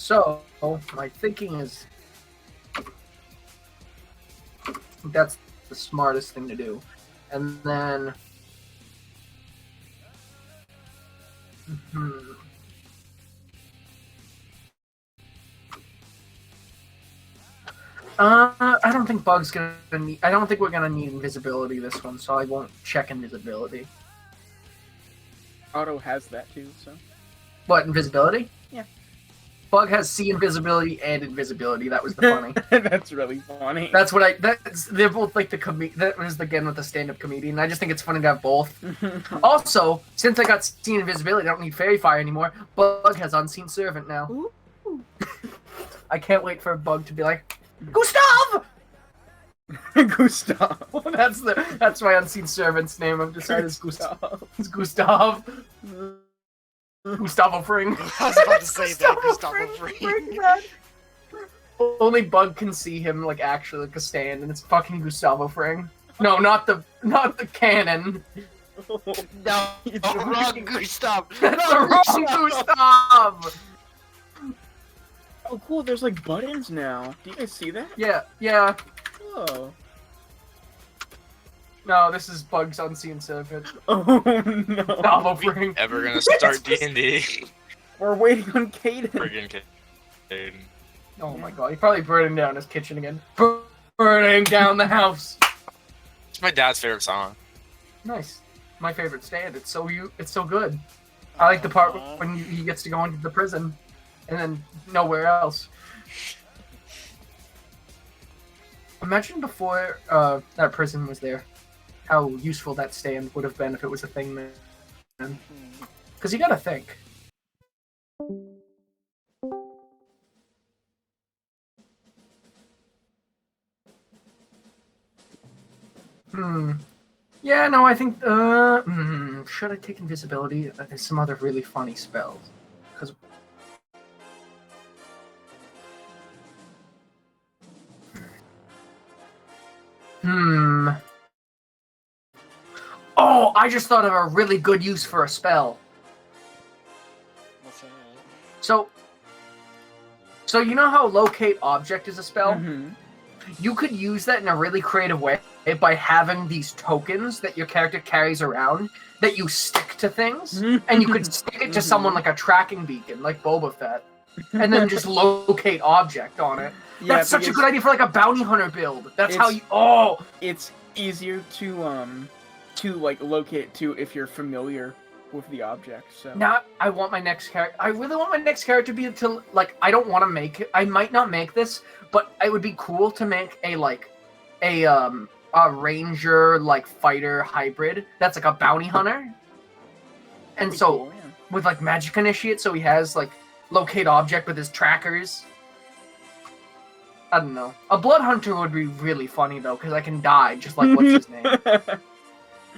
So, my thinking is that's the smartest thing to do. And then... I don't think Bug's gonna need... I don't think we're gonna need invisibility this one, so I won't check invisibility. Otto has that too, so... What, invisibility? Yeah. Bug has C invisibility and invisibility. That was the funny. That's really funny. That's what I... they're both like the that was again with the stand-up comedian. I just think it's funny to have both. Also, since I got C invisibility, I don't need Fairy Fire anymore. Bug has Unseen Servant now. Ooh. I can't wait for Bug to be like, Gustav! Gustav. That's my Unseen Servant's name. I've decided it's Gustav. It's Gustav. Gustavo Fring. I was about to say that, Gustavo Fring. Only Bug can see him like actually like a stand, and it's fucking Gustavo Fring. No, not the cannon. No, wrong Gustav. That's the wrong Gustav. Oh, cool. There's like buttons now. Do you guys see that? Yeah. Oh. No, this is Bug's Unseen Servant. Oh no. Gustavo Fring. Ever gonna start D&D? We're waiting on Caden. Friggin' Caden. Oh my god, he's probably burning down his kitchen again. Burning down the house. It's my dad's favorite song. Nice. My favorite stand. It's so good. I like the part when he gets to go into the prison, and then nowhere else. Imagine before that prison was there, how useful that stand would have been if it was a thing then. Because you gotta think. Yeah, no, I think, should I take invisibility? There's some other really funny spells. Because... Oh, I just thought of a really good use for a spell. What's that? So you know how locate object is a spell? Mm-hmm. You could use that in a really creative way by having these tokens that your character carries around that you stick to things, and you could stick it to someone like a tracking beacon, like Boba Fett, and then just locate object on it. Yeah, That's such a good idea for like a bounty hunter build. That's how you. Oh, it's easier to like locate too if you're familiar with the object. So now I want my next character. I really want my next character to be to like. I don't want to make it. I might not make this, but it would be cool to make a ranger like fighter hybrid that's like a bounty hunter, and so cool, yeah. with like magic initiate, so he has like locate object with his trackers. I don't know. A blood hunter would be really funny though, because I can die just like what's his name.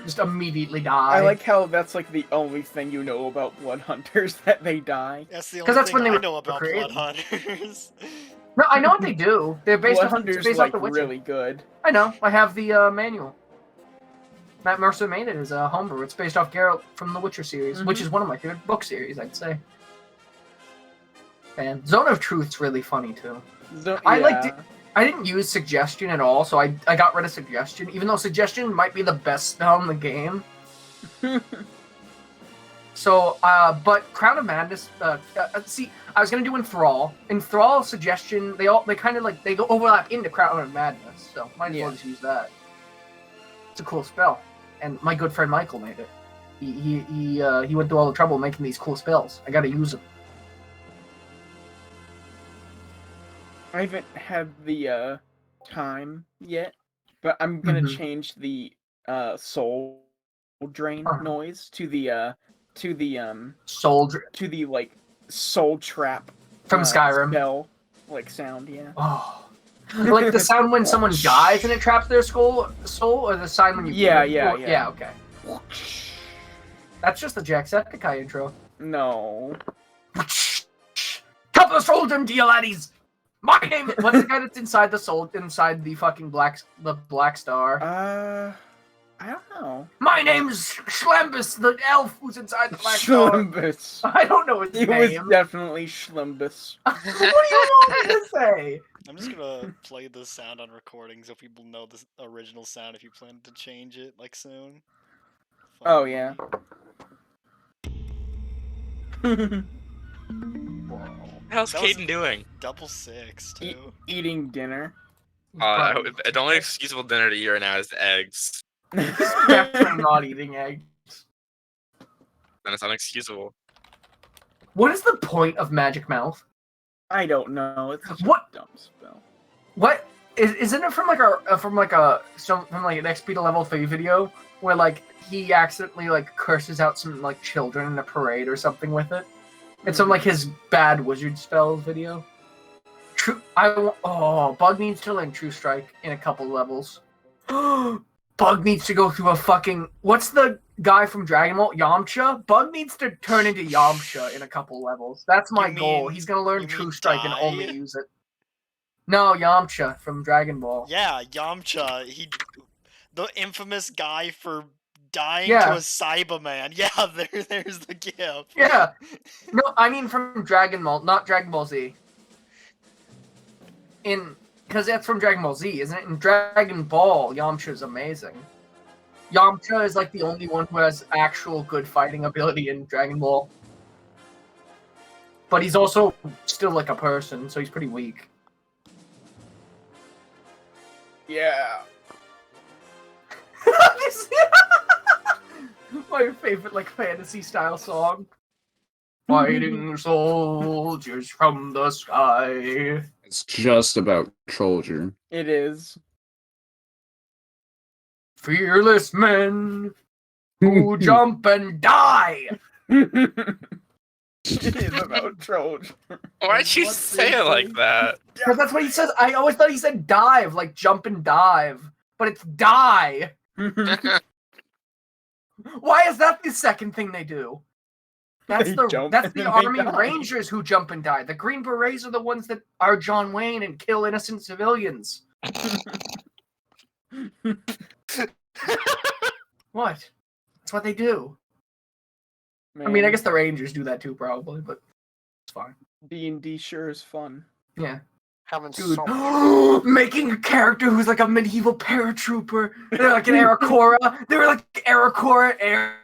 Just immediately die. I like how that's like the only thing you know about blood hunters, that they die. That's the 'Cause only that's when thing they I know about created. blood hunters. No, I know what they do. They're based Blood off hunters based like off the Witcher. really good. I know. I have the manual. Matt Mercer made it as a homebrew. It's based off Geralt from the Witcher series, which is one of my favorite book series, I'd say. And Zone of Truth's really funny too. I didn't use suggestion at all, so I got rid of suggestion, even though suggestion might be the best spell in the game. So, but Crown of Madness, see, I was gonna do Enthrall. Enthrall, suggestion, they kind of like, they go overlap into Crown of Madness, so might as well just use that. It's a cool spell, and my good friend Michael made it. He went through all the trouble making these cool spells. I gotta use them. I haven't had the time yet, but I'm gonna change the soul drain noise to the Soul to the like soul trap from Skyrim spell like sound, yeah. Oh, like the sound when someone dies and it traps their soul, or the sound when you yeah. Okay, that's just the Jacksepticeye intro. No. Top of the Soldier, dear laddies. My name. What's the guy that's inside the soul? Inside the fucking black star. I don't know. My name's Schlembus, the elf who's inside the black door. Schlimbus. I don't know his It was name. definitely Schlimbus. What do you want me to say? I'm just gonna play the sound on recording so people know the original sound if you plan to change it, like, soon. Oh, yeah. How's That was- Caden doing? Double six, too. Eating dinner. The only excusable dinner to eat right now is the eggs. Definitely not eating eggs. Then it's unexcusable. What is the point of Magic Mouth? I don't know. It's such What? a dumb spell. What isn't it from like an an XP to level 3 video where like he accidentally like curses out some like children in a parade or something with it? It's from like his bad wizard spells video. True. Bug needs to learn True Strike in a couple levels. Bug needs to go through a fucking. What's the guy from Dragon Ball? Yamcha? Bug needs to turn into Yamcha in a couple levels. That's my goal. He's gonna learn True Strike and only use it. No, Yamcha from Dragon Ball. Yeah, Yamcha. The infamous guy for dying Yeah. to a Cyberman. Yeah, there's the gift. Yeah. No, I mean from Dragon Ball, not Dragon Ball Z. Because that's from Dragon Ball Z, isn't it? In Dragon Ball, Yamcha's amazing. Yamcha is like the only one who has actual good fighting ability in Dragon Ball. But he's also still like a person, so he's pretty weak. Yeah. My favorite like fantasy style song. Fighting soldiers from the sky. It's just about Trollger. It is. Fearless men who jump and die. It is about Trollger. Why'd you say it like that? Because that's what he says. I always thought he said dive, like jump and dive. But it's die. Why is that the second thing they do? That's They the jump that's and the then they Army die. Rangers who jump and die. The Green Berets are the ones that are John Wayne and kill innocent civilians. What? That's what they do. I mean, I guess the Rangers do that too, probably, but it's fine. D&D sure is fun. Yeah. Having Dude, so making a character who's like a medieval paratrooper. They're like an Arakora. They were like Arakora air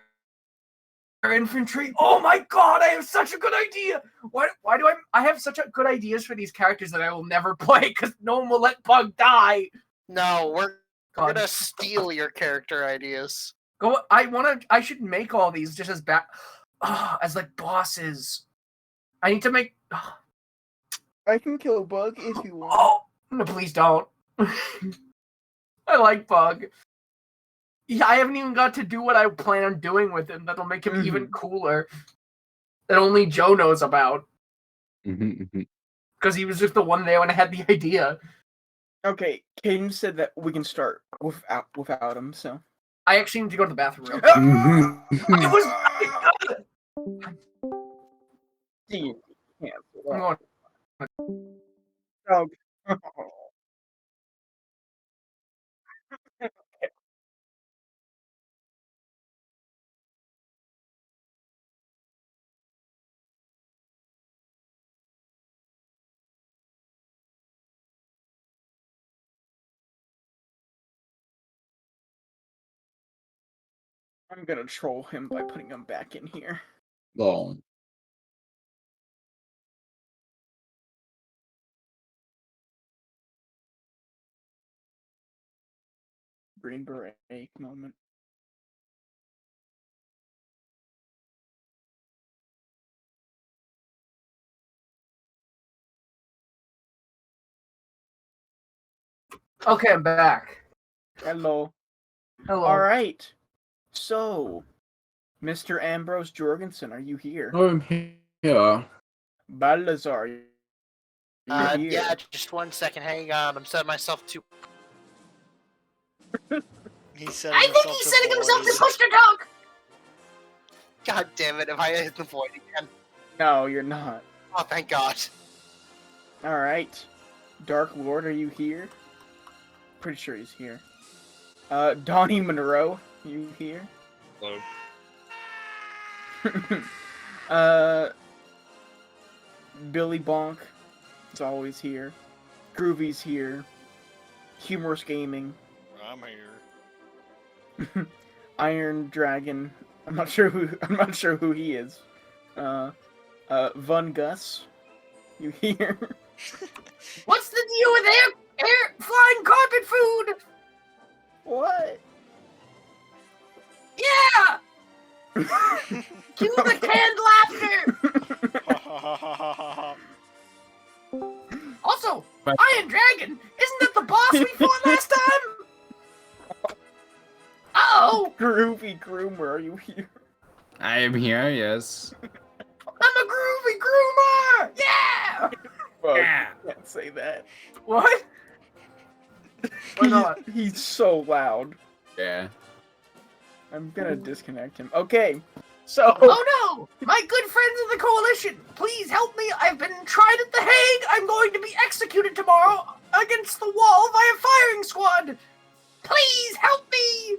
infantry. Oh my god, I have such a good idea. Why do I have such a good ideas for these characters that I will never play because no one will let Bug die. No, we're God. gonna steal your character ideas. Go. I should make all these just as as like bosses. I need to make. I can kill Bug if you want. Oh no! Please don't. I like Bug. Yeah, I haven't even got to do what I plan on doing with him. That'll make him even cooler. That only Joe knows about. Because he was just the one there when I had the idea. Okay, Caden said that we can start without him, so. I actually need to go to the bathroom real quick. It was. D. I'm going. Oh. I'm gonna troll him by putting him back in here. Lol. Green Beret moment. Okay, I'm back. Hello. Hello. All right. So, Mr. Ambrose Jorgensen, are you here? I'm here. Balazar, you here? Yeah, just 1 second. Hang on. I'm setting myself to. He's setting I think he's setting himself to push the dog. God damn it! If I hit the void again. No, you're not. Oh, thank God. All right. Dark Lord, are you here? Pretty sure he's here. Donnie Monroe, you here? Hello. Billy Bonk is always here. Groovy's here. Humorous Gaming. I'm here. Iron Dragon. I'm not sure who he is. Von Gus. You here? What's the deal with air flying carpet food? What? Yeah! Cue the canned laughter! Also, Iron Dragon, isn't that the boss we fought last time? Uh-oh! Groovy Groomer, are you here? I am here, yes. I'm a groovy groomer! Yeah! Well, Yeah. you can't say that. What? Why not? He's so loud. Yeah. I'm gonna disconnect him. Okay, so... Oh no! My good friends of the Coalition, please help me. I've been tried at The Hague. I'm going to be executed tomorrow against the wall by a firing squad. Please help me!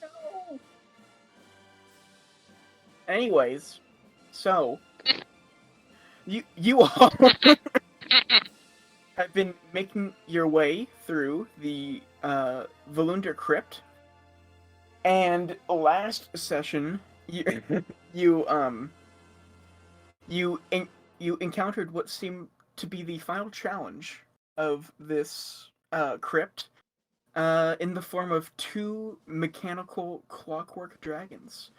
No. Anyways, so... You all have been making your way through the Volunder Crypt. And last session, you encountered what seemed to be the final challenge of this crypt, in the form of 2 mechanical clockwork dragons.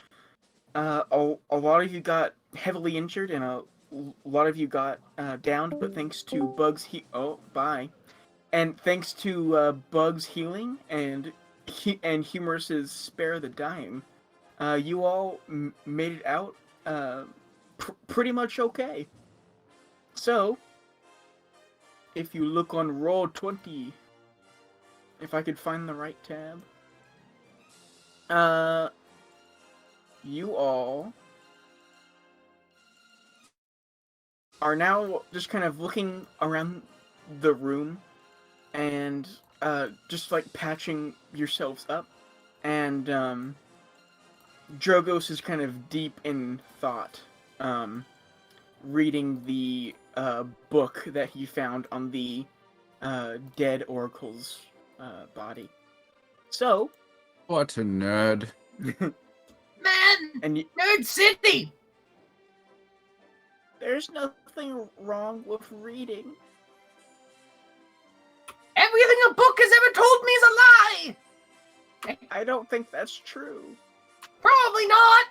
A lot of you got heavily injured, and a lot of you got downed, but thanks to Bug's thanks to Bug's healing and Humorous's Spare the Dying, you all made it out pretty much okay. So, if you look on Roll20, if I could find the right tab, you all are now just kind of looking around the room and just like patching yourselves up, and Drogos is kind of deep in thought, reading the book that he found on the dead oracle's body. So, What a nerd. Man! and Nerd City! there's nothing wrong with reading. Everything a book has ever told me is a lie! I don't think that's true. Probably not!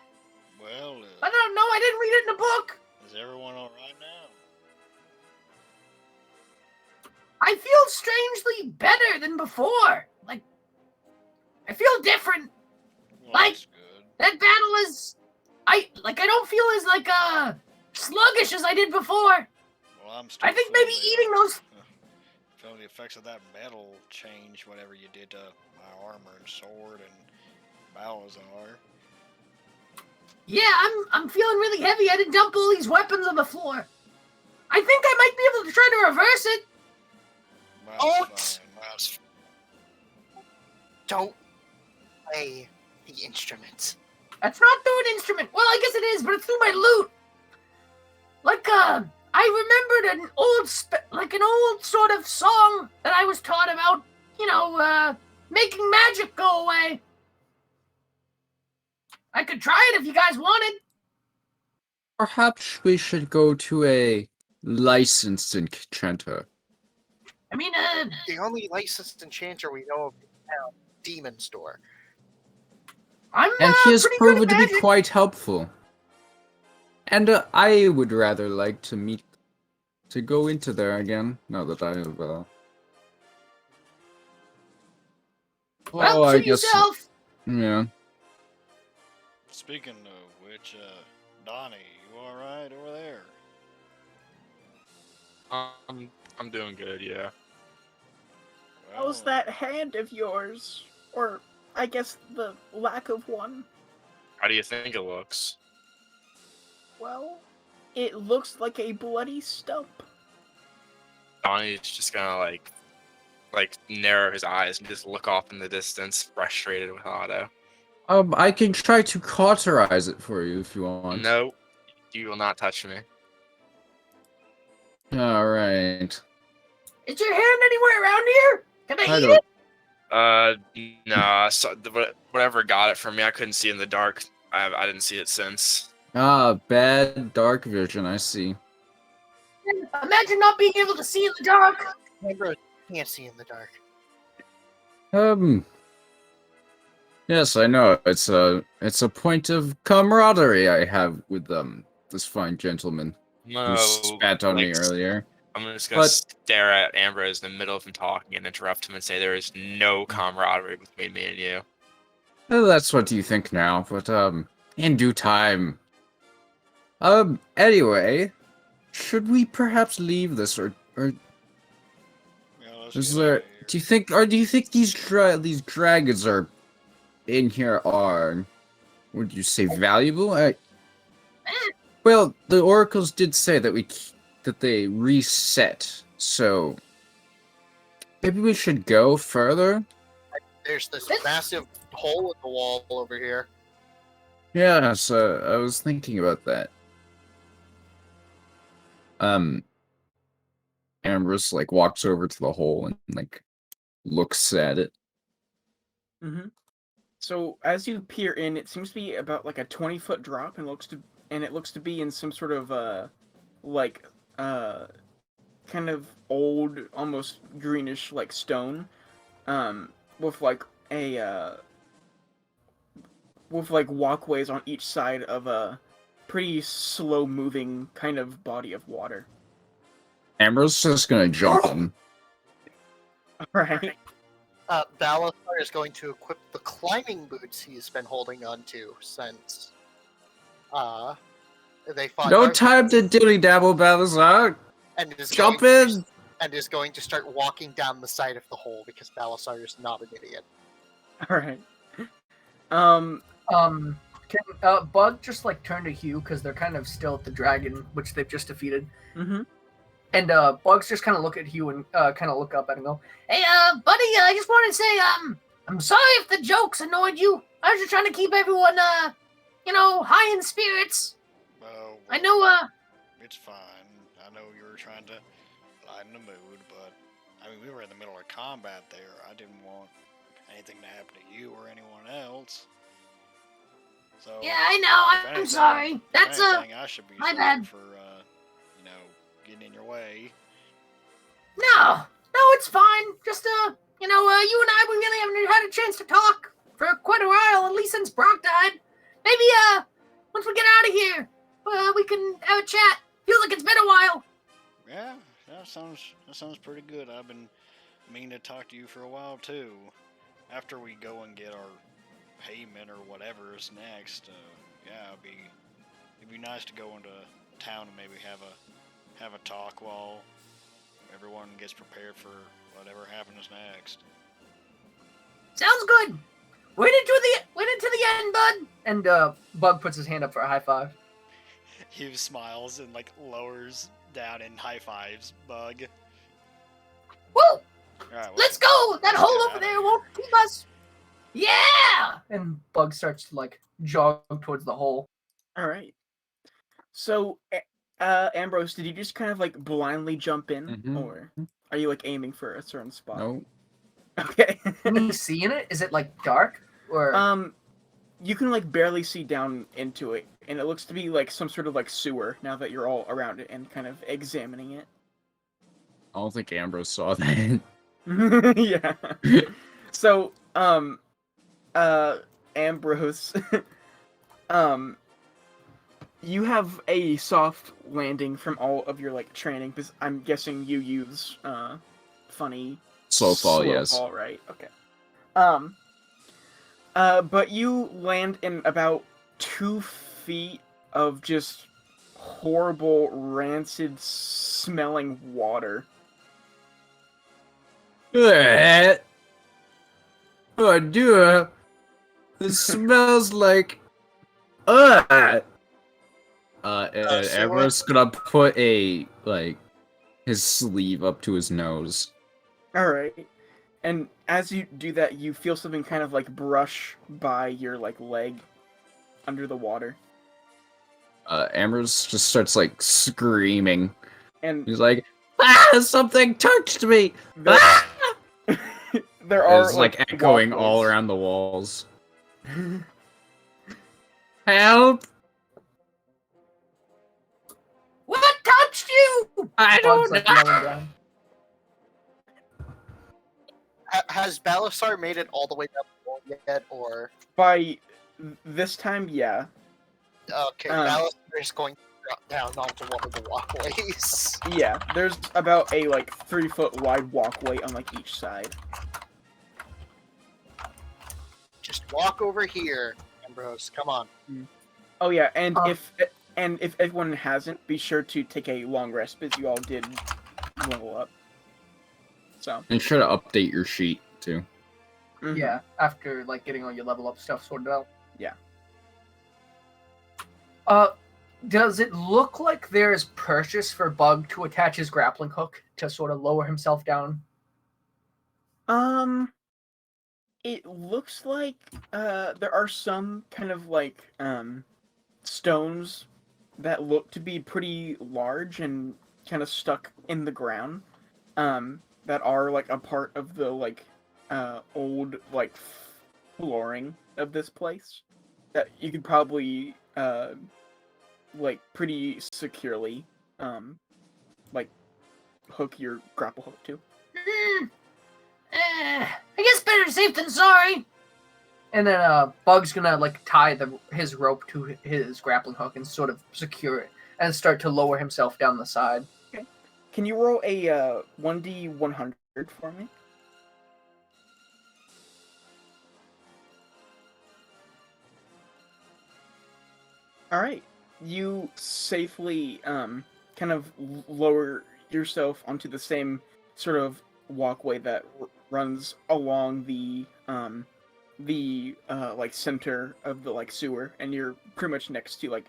Well, I don't know, I didn't read it in a book! is everyone alright now? I feel strangely better than before. Like, I feel different. Well, Like- that's good. That battle is... I don't feel as, sluggish as I did before. Well, I'm still I think maybe feeling the, eating those... feeling the effects of that metal change, whatever you did to my armor and sword and Balazar. Yeah, I'm feeling really heavy. I didn't dump all these weapons on the floor. I think I might be able to try to reverse it. That's fine. That's Don't play the instruments. That's not through an instrument. Well, I guess it is, but it's through my loot. I remembered an old sort of song that I was taught about, making magic go away. I could try it if you guys wanted. Perhaps we should go to a licensed enchanter. I mean, The only licensed enchanter we know of in town, Demon Store. I'm And he has pretty proven good to at be magic. quite helpful. And I would rather like to go into there again, now that I have, Well, oh, I to guess, yourself. yeah. Speaking of which, Donnie, you alright over there? I'm doing good, yeah. How's that hand of yours? Or, I guess, the lack of one? How do you think it looks? Well, it looks like a bloody stump. Donnie's just gonna like narrow his eyes and just look off in the distance, frustrated with Otto. I can try to cauterize it for you if you want. No, you will not touch me. All right. Is your hand anywhere around here? Can I I eat don't. it? Nah. So whatever got it from me, I couldn't see in the dark. I didn't see it since. Bad dark vision. I see. Imagine not being able to see in the dark. Ambrose can't see in the dark. Yes, I know. It's a point of camaraderie I have with this fine gentleman No, who spat on me like, earlier. I'm just gonna But- stare at Ambrose in the middle of him talking and interrupt him and say there is no camaraderie between me and you. Well, that's what you think now, but in due time. Anyway, should we perhaps leave this, or Yeah, let's is get there? outta here. Do you think these dragons are in here are? Would you say valuable? Well, the oracles did say that they reset, so maybe we should go further. There's this massive hole in the wall over here. Yeah, so I was thinking about that. Ambrose like walks over to the hole and like looks at it. Mm-hmm. So as you peer in, it seems to be about like a 20-foot drop, and it looks to be in some sort of kind of old, almost greenish like stone, with like walkways on each side of a pretty slow moving kind of body of water. Ambrose is just gonna jump in. Alright. Balasar is going to equip the climbing boots he's been holding on to since they fought. No time to dilly dabble, Balazar. And is Jump going to- in. and is going to start walking down the side of the hole because Balasar is not an idiot. Alright. Can Bug just like turn to Hugh because they're kind of still at the dragon, which they've just defeated. Mm-hmm. And Bugs just kind of look at Hugh and kind of look up at him and go, "Hey, buddy, I just wanted to say, I'm sorry if the jokes annoyed you. I was just trying to keep everyone, high in spirits. Oh, I know, it's fine. I know you were trying to lighten the mood, but I mean, we were in the middle of combat there. I didn't want anything to happen to you or anyone else. So yeah, I know. if I'm anything- sorry. if That's anything, I should be my sorry bad. for getting in your way. no, it's fine. Just you and I, we really haven't had a chance to talk for quite a while, at least since Brok died. Maybe once we get out of here, we can have a chat. Feels like it's been a while." Yeah, that sounds pretty good. I've been meaning to talk to you for a while too. After we go and get our payment or whatever is next, it'd be nice to go into town and maybe have a talk while everyone gets prepared for whatever happens next. Sounds good. Wait into the end, bud. And Bug puts his hand up for a high five. He smiles and like lowers down and high fives Bug. Woo! All right, Let's go. That let's hole get over outta there here. won't keep us. Yeah. And Bug starts to like jog towards the hole. Alright. So, Ambrose, did you just kind of like blindly jump in, Mhm. or are you like aiming for a certain spot? No. Okay. Can you see in it? Is it like dark or? You can like barely see down into it, and it looks to be like some sort of like sewer now that you're all around it and kind of examining it. I don't think Ambrose saw that. Yeah. So, Ambrose, you have a soft landing from all of your like training, because I'm guessing you use funny Slow fall, yes. fall, right? Okay. But you land in about 2 feet of just horrible, rancid smelling water. Oh dear. It smells like and sewer? Ambrose gonna put his sleeve up to his nose. Alright. And as you do that, you feel something kind of like brush by your like leg under the water. Ambrose just starts like screaming. And He's like, "Ah! Something touched me!" there, Ah! there are It's like echoing all walkways. around the walls. Help! What touched you? I Bug's don't like know. yelling down. Has Balasar made it all the way down the wall yet, or By this time, yeah. okay, Balasar is going to drop down onto one of the walkways. Yeah, there's about a like 3-foot wide walkway on like each side. Just walk over here, Ambrose. Come on. Oh yeah, and Uh. if everyone hasn't, be sure to take a long rest because you all did level up. So And sure to update your sheet too. mhm. Yeah, after like getting all your level up stuff sorted out. Yeah. Does it look like there's purchase for Bug to attach his grappling hook to sort of lower himself down? It looks like there are some kind of like stones that look to be pretty large and kind of stuck in the ground. That are like a part of the like old like flooring of this place that you could probably like pretty securely like hook your grapple hook to. I guess better safe than sorry. And then Bug's gonna like tie his rope to his grappling hook and sort of secure it and start to lower himself down the side. Can you roll a 1d100 for me? All right, you safely kind of lower yourself onto the same sort of walkway that runs along the like center of the like sewer, and you're pretty much next to like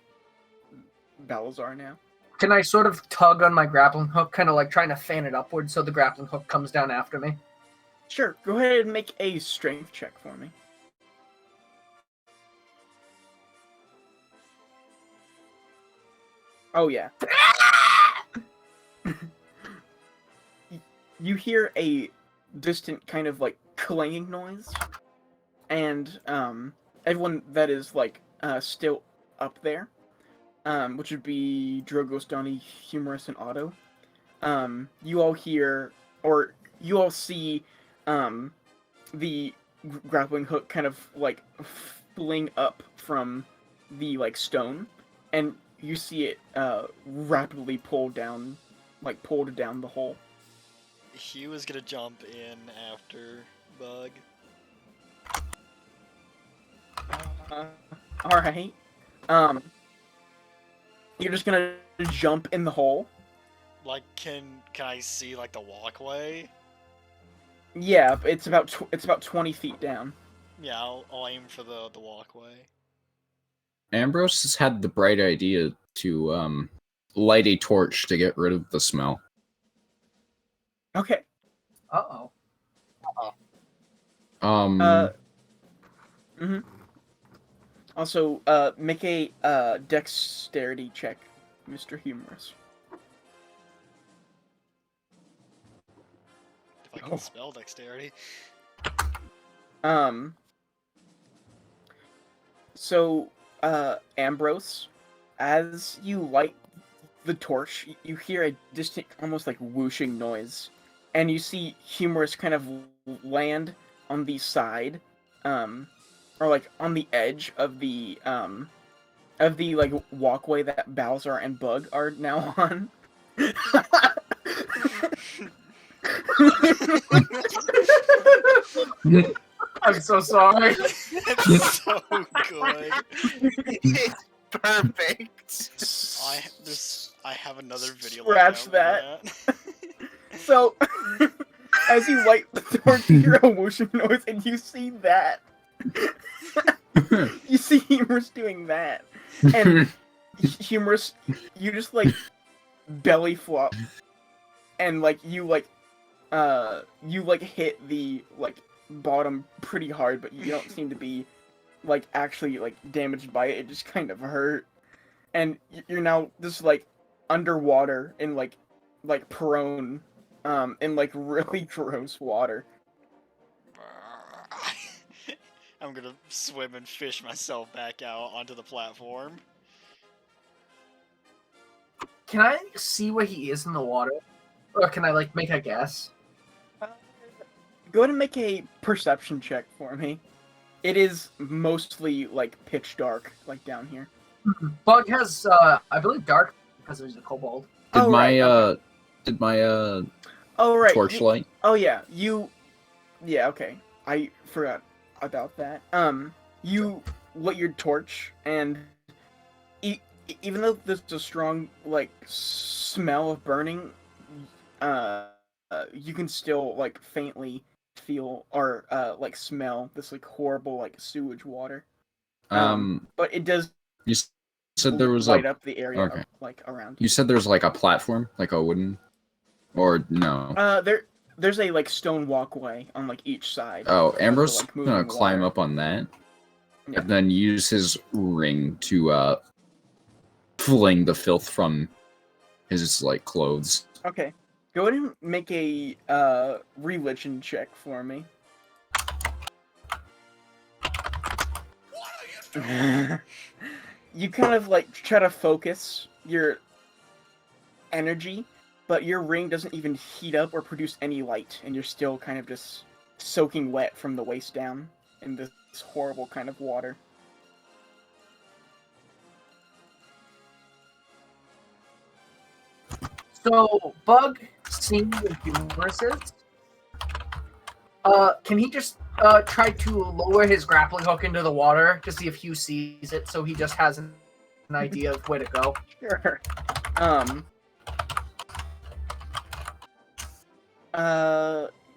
Balazar now. Can I sort of tug on my grappling hook, kind of like trying to fan it upward so the grappling hook comes down after me? Sure, go ahead and make a strength check for me. Oh yeah. You hear a distant kind of like clanging noise, and everyone that is like still up there, which would be Drogo, Donnie, Humorous, and Otto. You all hear, or you all see, the grappling hook kind of like fling up from the like stone, and you see it rapidly pulled down the hole. Hugh is gonna jump in after Bug. All right. You're just gonna jump in the hole. Like, can I see like the walkway? Yeah, it's about 20 feet down. Yeah, I'll aim for the walkway. Ambrose has had the bright idea to light a torch to get rid of the smell. Okay. Uh-oh. Also, make a dexterity check, Mr. Humorous. If I can spell dexterity. So, Ambrose, as you light the torch, you hear a distant, almost like whooshing noise, and you see Humorous kind of land on the side, or like on the edge of the like walkway that Balzar and Bug are now on. I'm so sorry. It's so good. It's perfect. I have another video. Scratch like that. that. So, as you light the torch, you hear a whooshing noise, and you see that. You see Humorous doing that. And Humorous, you just, like, belly flop. And, like, you, like, you like hit the like bottom pretty hard, but you don't seem to be like actually like damaged by it. It just kind of hurt, and you're now just like underwater in like prone, in like really gross water. I'm gonna swim and fish myself back out onto the platform. Can I see where he is in the water? Or can I, like, make a guess? Go ahead and make a perception check for me. It is mostly like pitch dark, like down here. Bug has, I believe, dark because he's a kobold. Did my okay. did my Oh right. torchlight? Oh yeah, yeah, okay. I forgot about that. You lit your torch, and even though there's a strong like smell of burning, you can still like faintly feel or like smell this like horrible like sewage water. But it does You said there was light a up the area okay. like around You said there's like a platform, like a wooden, or no? There's a like stone walkway on like each side. Oh, of the, Ambrose like, gonna moving climb water. up on that, Yeah. and then use his ring to fling the filth from his like clothes. Okay. Go ahead and make a religion check for me. You kind of like try to focus your energy, but your ring doesn't even heat up or produce any light, and you're still kind of just soaking wet from the waist down in this horrible kind of water. So, Bug, seeing the humorous is, can he just try to lower his grappling hook into the water to see if Hugh sees it, so he just has an idea of where to go? Sure.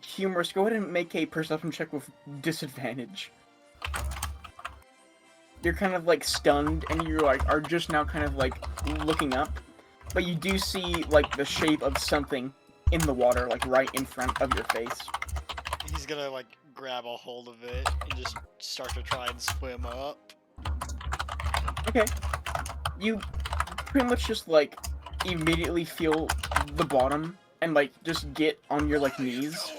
Humorous, go ahead and make a perception check with disadvantage. You're kind of like stunned, and you like are just now kind of like looking up, but you do see like the shape of something in the water, like right in front of your face. He's gonna like grab a hold of it and just start to try and swim up. Okay. You pretty much just like immediately feel the bottom and like just get on your like knees.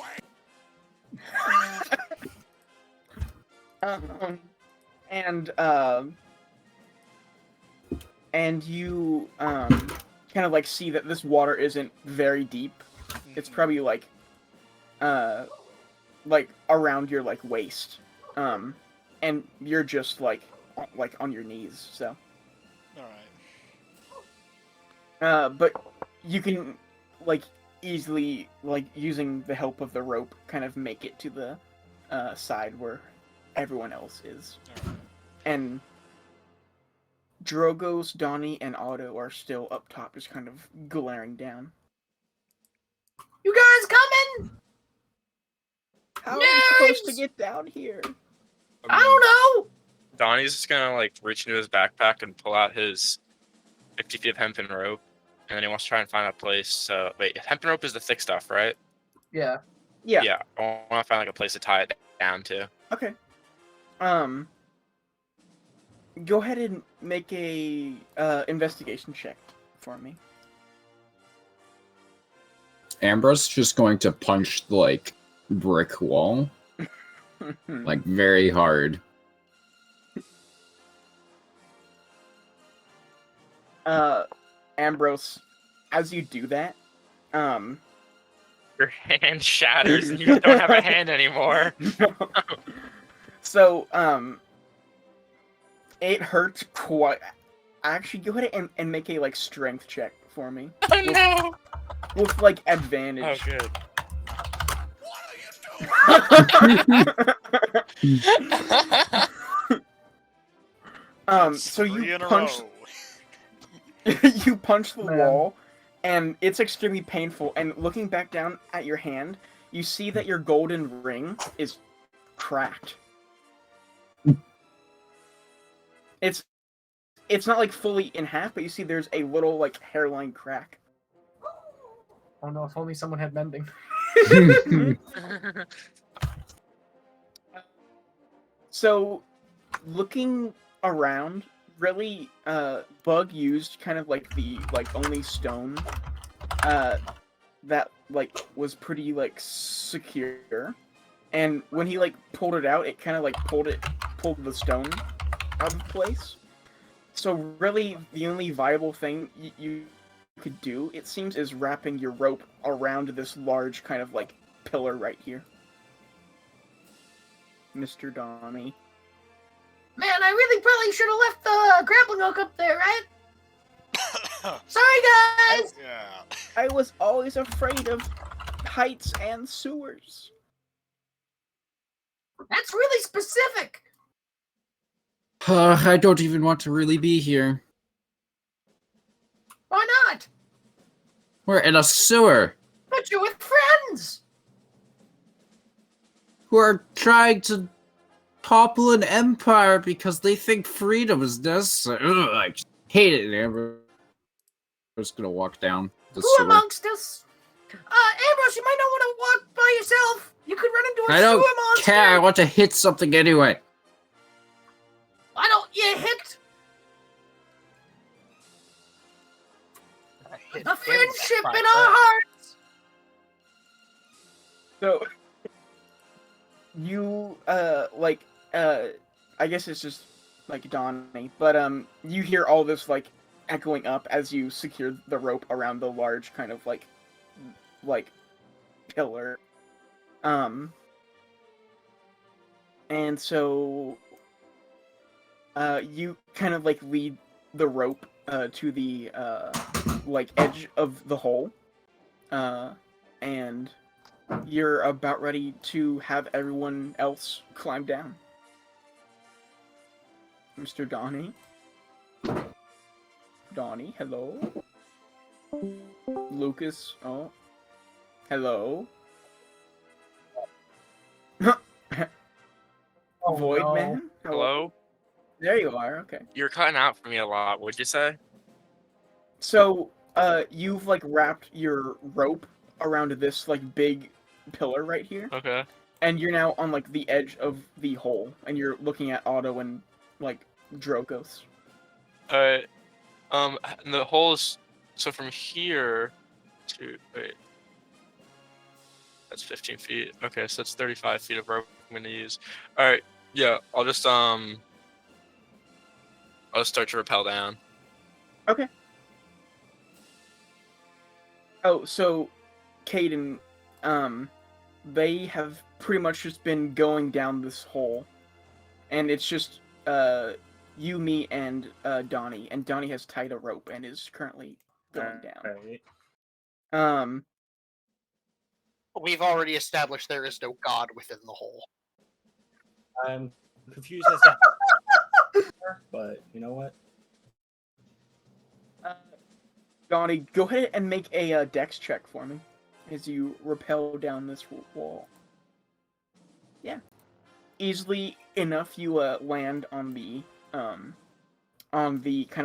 And you kind of like see that this water isn't very deep. It's probably like around your like waist, and you're just like on your knees. So. Alright. But you can like easily like using the help of the rope kind of make it to the side where everyone else is. Alright. And Drogos, Donnie, and Otto are still up top, just kind of glaring down. You guys coming? How are we supposed to get down here? I don't know! Donnie's just gonna like reach into his backpack and pull out his 50 feet of hempen rope, and then he wants to try and find a place. Wait, hempen rope is the thick stuff, right? Yeah. Yeah. Yeah, I want to find like a place to tie it down to. Okay. Go ahead and make a investigation check for me. Ambrose just going to punch the like brick wall, like very hard. Ambrose, as you do that, Your hand shatters and you don't have a hand anymore. So, it hurts quite. Actually, go ahead and make a like strength check for me. Oh no! With like Oh advantage. good. So Three you in a punch. row. You punch the Man. wall, and it's extremely painful. And looking back down at your hand, you see that your golden ring is cracked. It's not like fully in half, but you see there's a little like hairline crack. Oh no, if only someone had mending. So, looking around, really, Bug used kind of like the only stone that was pretty secure, and when he pulled it out, it kind of pulled the stone out of place. So really, the only viable thing you could do, it seems, is wrapping your rope around this large kind of pillar right here, Mr. Donnie. Man, I really probably should have left the grappling hook up there, right? Sorry, guys! Yeah. I was always afraid of heights and sewers. That's really specific! I don't even want to really be here. Why not? We're in a sewer. But you're with friends! Who are trying to topple an empire because they think freedom is necessary. Ugh, I just hate it, Amber. I'm just gonna walk down the Who sewer. amongst us? Ambrose, you might not want to walk by yourself. You could run into a I don't sewer monster. care. I want to hit something anyway. Why don't you hit Hit the him with that friendship in fire our ball. hearts? So, you, I guess it's just, Donnie, but, you hear all this, echoing up as you secure the rope around the large kind of, pillar. And so, you kind of, lead the rope, to the, edge of the hole, and you're about ready to have everyone else climb down. Mr. Donnie? Donnie, hello? Lucas, oh. Hello? Oh, Void no. Man? Hello? There you are, okay. You're cutting out for me a lot. What'd you say? So, you've, wrapped your rope around this, big pillar right here, Okay. and you're now on, the edge of the hole, and you're looking at Otto and, Drogos. Alright. And the hole is so from here to wait. That's 15 feet. Okay, so that's 35 feet of rope I'm gonna use. Alright, yeah, I'll just start to rappel down. Okay. Oh, so, Caden, they have pretty much just been going down this hole, and it's just, you, me, and, Donnie, and Donnie has tied a rope and is currently going down. Right. We've already established there is no god within the hole. I'm confused as to but you know what? Donnie, go ahead and make a dex check for me as you rappel down this wall. Yeah. Easily enough, you land on the kind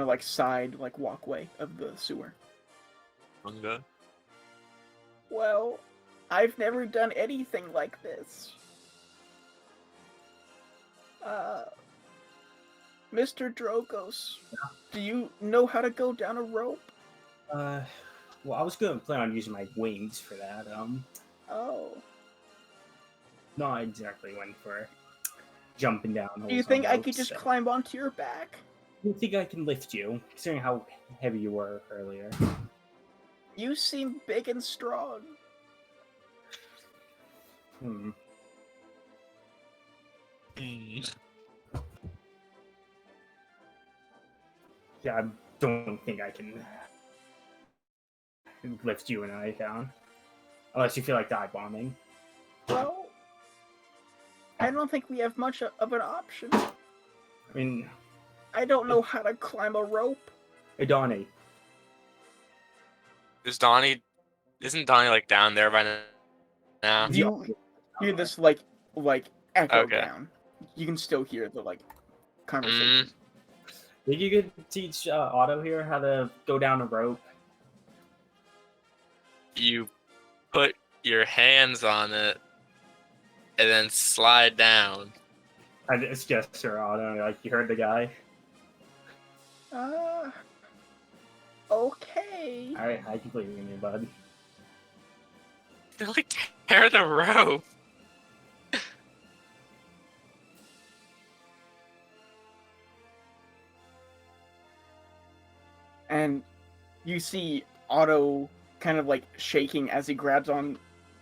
of side walkway of the sewer. Okay. Well, I've never done anything like this. Mr. Drogos, do you know how to go down a rope? Well, I was gonna plan on using my wings for that. Oh. Not exactly went for jumping down. Do you think I could just climb onto your back? Do you think I can lift you, considering how heavy you were earlier? You seem big and strong. Yeah, I don't think I can lift you and I down. Unless you feel like dive bombing. Well, I don't think we have much of an option. I mean, I don't know how to climb a rope. hey Donnie. Isn't Donnie down there by now? You hear this echo Okay. down. You can still hear the conversation. Think you could teach Otto here how to go down a rope? You put your hands on it and then slide down. It's just Sir Otto. Like, you heard the guy. Okay. Alright, I can believe in you, bud. They like tear the rope. And you see Otto kind of like shaking as he grabs on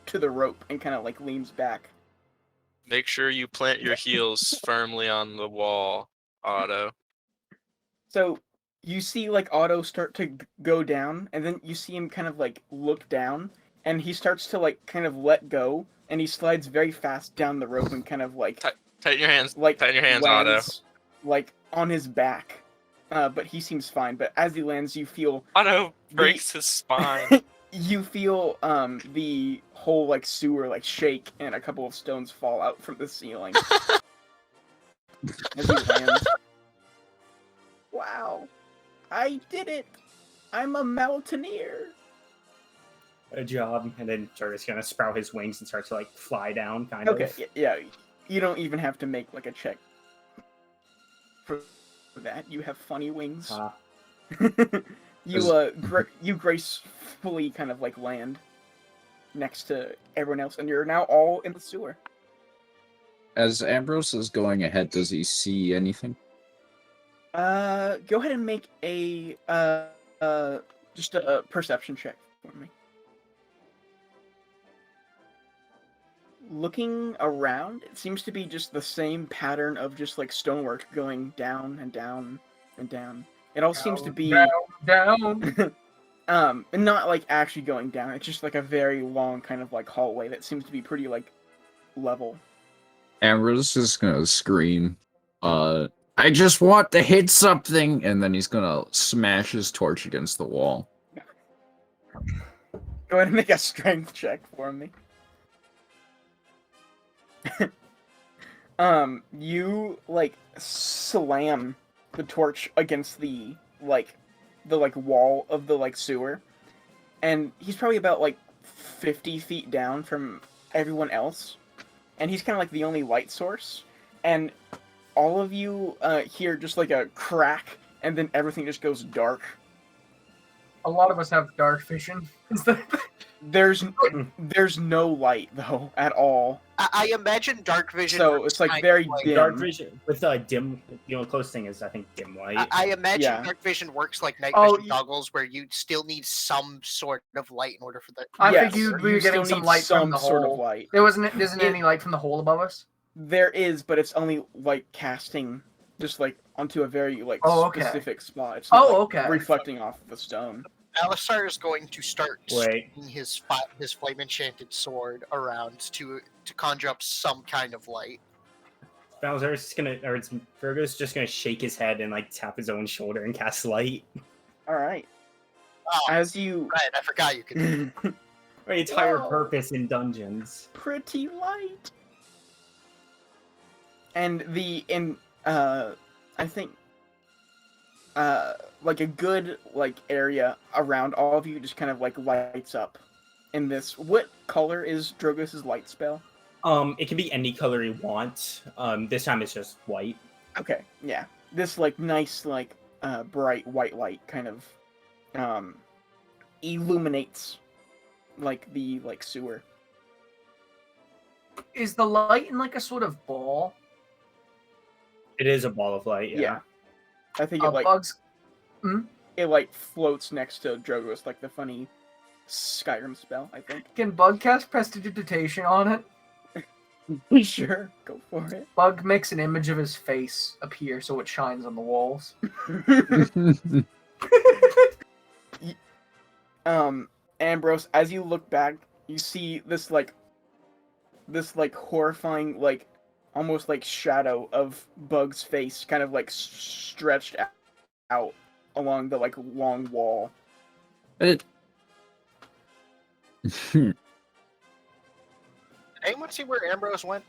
to the rope and kind of like leans back. Make sure you plant your heels firmly on the wall, Otto. So you see like Otto start to go down, and then you see him kind of like look down, and he starts to like kind of let go, and he slides very fast down the rope and kind of like Tighten your hands. like Tighten your hands, Otto. lands like on his back. But he seems fine. But as he lands, you feel Otto breaks his spine. you feel the whole like sewer like shake, and a couple of stones fall out from the ceiling as he lands. Wow, I did it! I'm a mountaineer. Good job. And then Jarvis gonna sprout his wings and start to like fly down, kind of. Okay, yeah, you don't even have to make like a check for that. You have funny wings. You gracefully kind of like land next to everyone else, and you're now all in the sewer. As Ambrose is going ahead, does he see anything? Go ahead and make a just a perception check for me. Looking around, it seems to be just the same pattern of just like stonework going down and down and down. It all seems to be down. and not like actually going down. It's just like a very long kind of like hallway that seems to be pretty like level. Ambrose is gonna scream, I just want to hit something, and then he's gonna smash his torch against the wall. Go ahead and make a strength check for me. You like slam the torch against the wall of the like sewer, and he's probably about like 50 feet down from everyone else, and he's kind of like the only light source, and all of you hear just like a crack, and then everything just goes dark. A lot of us have dark vision. Is that... There's no light though at all. I imagine dark vision. So works it's like kind very of like- dim. Dark vision with dim. The only close thing is I think dim light. I imagine Yeah. dark vision works like night Oh, vision goggles, where you still need some sort of light in order for the. I Yes, figured we you were getting still some need light from some the sort hole. of light. Isn't any light from the hole above us? There is, but it's only like casting just like onto a very like Oh, okay. specific spot. It's not, Oh, like, okay. reflecting off the stone. Alistar is going to start Wait. swinging his flame enchanted sword around to conjure up some kind of light. Bowser's just gonna, or it's Virgo's just gonna shake his head and like tap his own shoulder and cast light. All right. Oh, As you right, I forgot you could. My entire Whoa. purpose in dungeons. pretty light. And I think like a good like area around all of you just kind of like lights up in this. What color is Drogos' light spell? It can be any color you want. This time it's just white. Okay, yeah. This like nice like bright white light kind of illuminates like the like sewer. Is the light in like a sort of ball? It is a ball of light. Yeah. I think it like Bugs. it like floats next to Drogos like the funny Skyrim spell, I think. Can Bug cast prestidigitation on it? Sure, go for it. Bug makes an image of his face appear so it shines on the walls. Ambrose, as you look back, you see this horrifying like almost like shadow of Bug's face kind of like stretched out along the like long wall. It... Did anyone see where Ambrose went?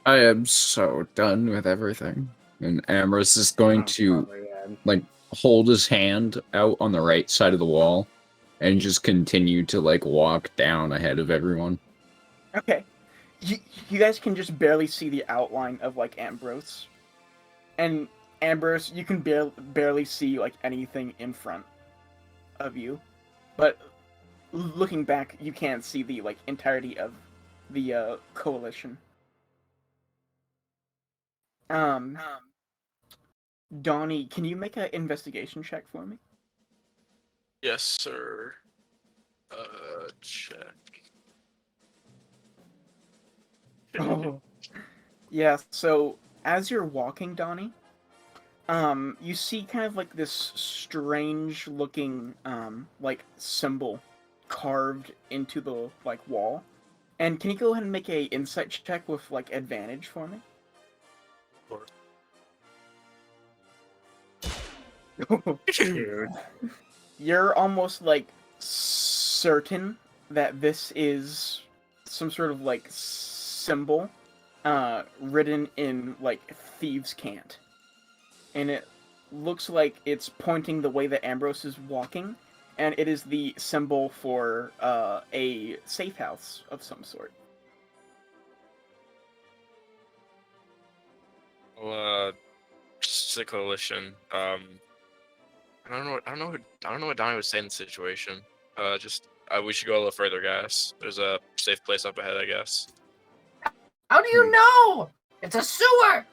I am so done with everything. And Ambrose is going to Probably, yeah. like hold his hand out on the right side of the wall and just continue to like walk down ahead of everyone. Okay. You guys can just barely see the outline of like Ambrose, and Ambrose, you can barely see like anything in front of you, but looking back, you can't see the like entirety of the coalition. Donnie, can you make an investigation check for me? Yes, sir. Check. Oh. Yeah, so as you're walking, Donnie, you see kind of like this strange looking like symbol carved into the like wall. And can you go ahead and make a insight check with like advantage for me? Dude. You're almost like certain that this is some sort of like symbol written in like thieves can't, and it looks like it's pointing the way that Ambrose is walking, and it is the symbol for a safe house of some sort. Well, just a coalition. I don't know. I don't know what Donnie would say in the situation. We should go a little further, guys. There's a safe place up ahead, I guess. How do you know? It's a sewer.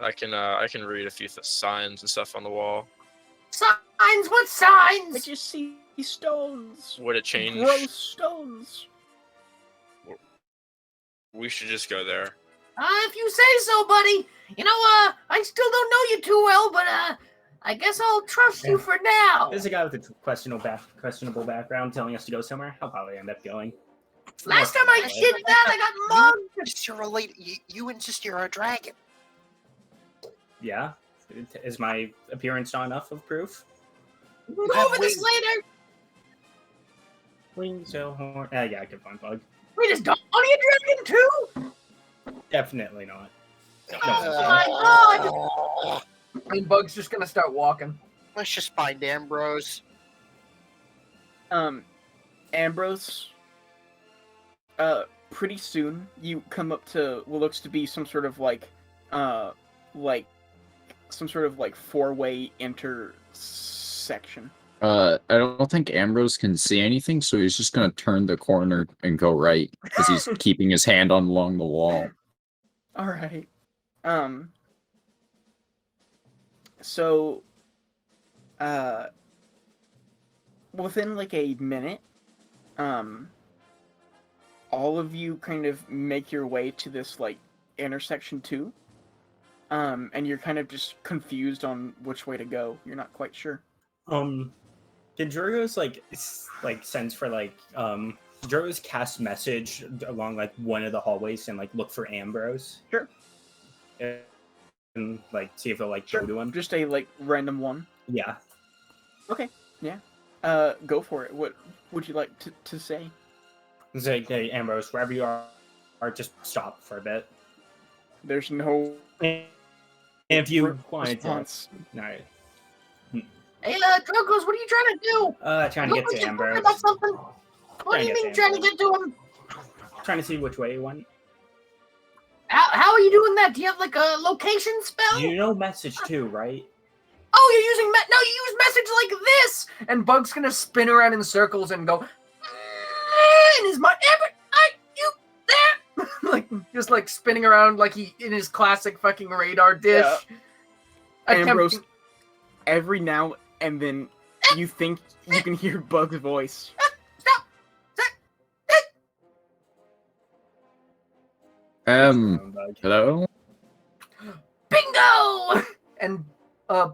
I can read a few signs and stuff on the wall. Signs? What signs? I just see stones. Would it change? Gross stones. We should just go there. If you say so, buddy. You know, I still don't know you too well, but I guess I'll trust you for now. There's a guy with a questionable background telling us to go somewhere. I'll probably end up going. Last time I did that, I got mugged. You're related. You insist you're a dragon. Yeah? Is my appearance not enough of proof? We'll go over this later. Wings, so horn. Yeah, I can find Bug. Wait, is Donnie a dragon too? Definitely not. Oh my god! And Bug's just gonna start walking. Let's just find Ambrose. Ambrose, pretty soon you come up to what looks to be some sort of like some sort of like four-way intersection. I don't think Ambrose can see anything, so he's just gonna turn the corner and go right because he's keeping his hand on along the wall. All right. So, within like a minute, all of you kind of make your way to this like intersection too. And you're kind of just confused on which way to go. You're not quite sure. Did Drogo's like sense for Drogo's cast message along like one of the hallways and like look for Ambrose? Sure. And like see if they'll like go to him. Just a like random one. Yeah. Okay. Yeah. Go for it. What would you like to say? It's like, hey, Ambrose, wherever you are, just stop for a bit. There's no. If you wanted response. to. Alright. Hey, Drogos, what are you trying to do? Trying to get to Ambrose. About something? What do you mean trying to get to him? Trying to see which way you went. How are you doing that? Do you have like a location spell? You know message too, right? Oh, you're using no, you use message like this. And Bug's gonna spin around in circles and go. And his mind, you there? Like just like spinning around like he in his classic fucking radar dish. Yeah. Ambrose, every now and then you think you can hear Bug's voice. Stop! Hello? Bingo! And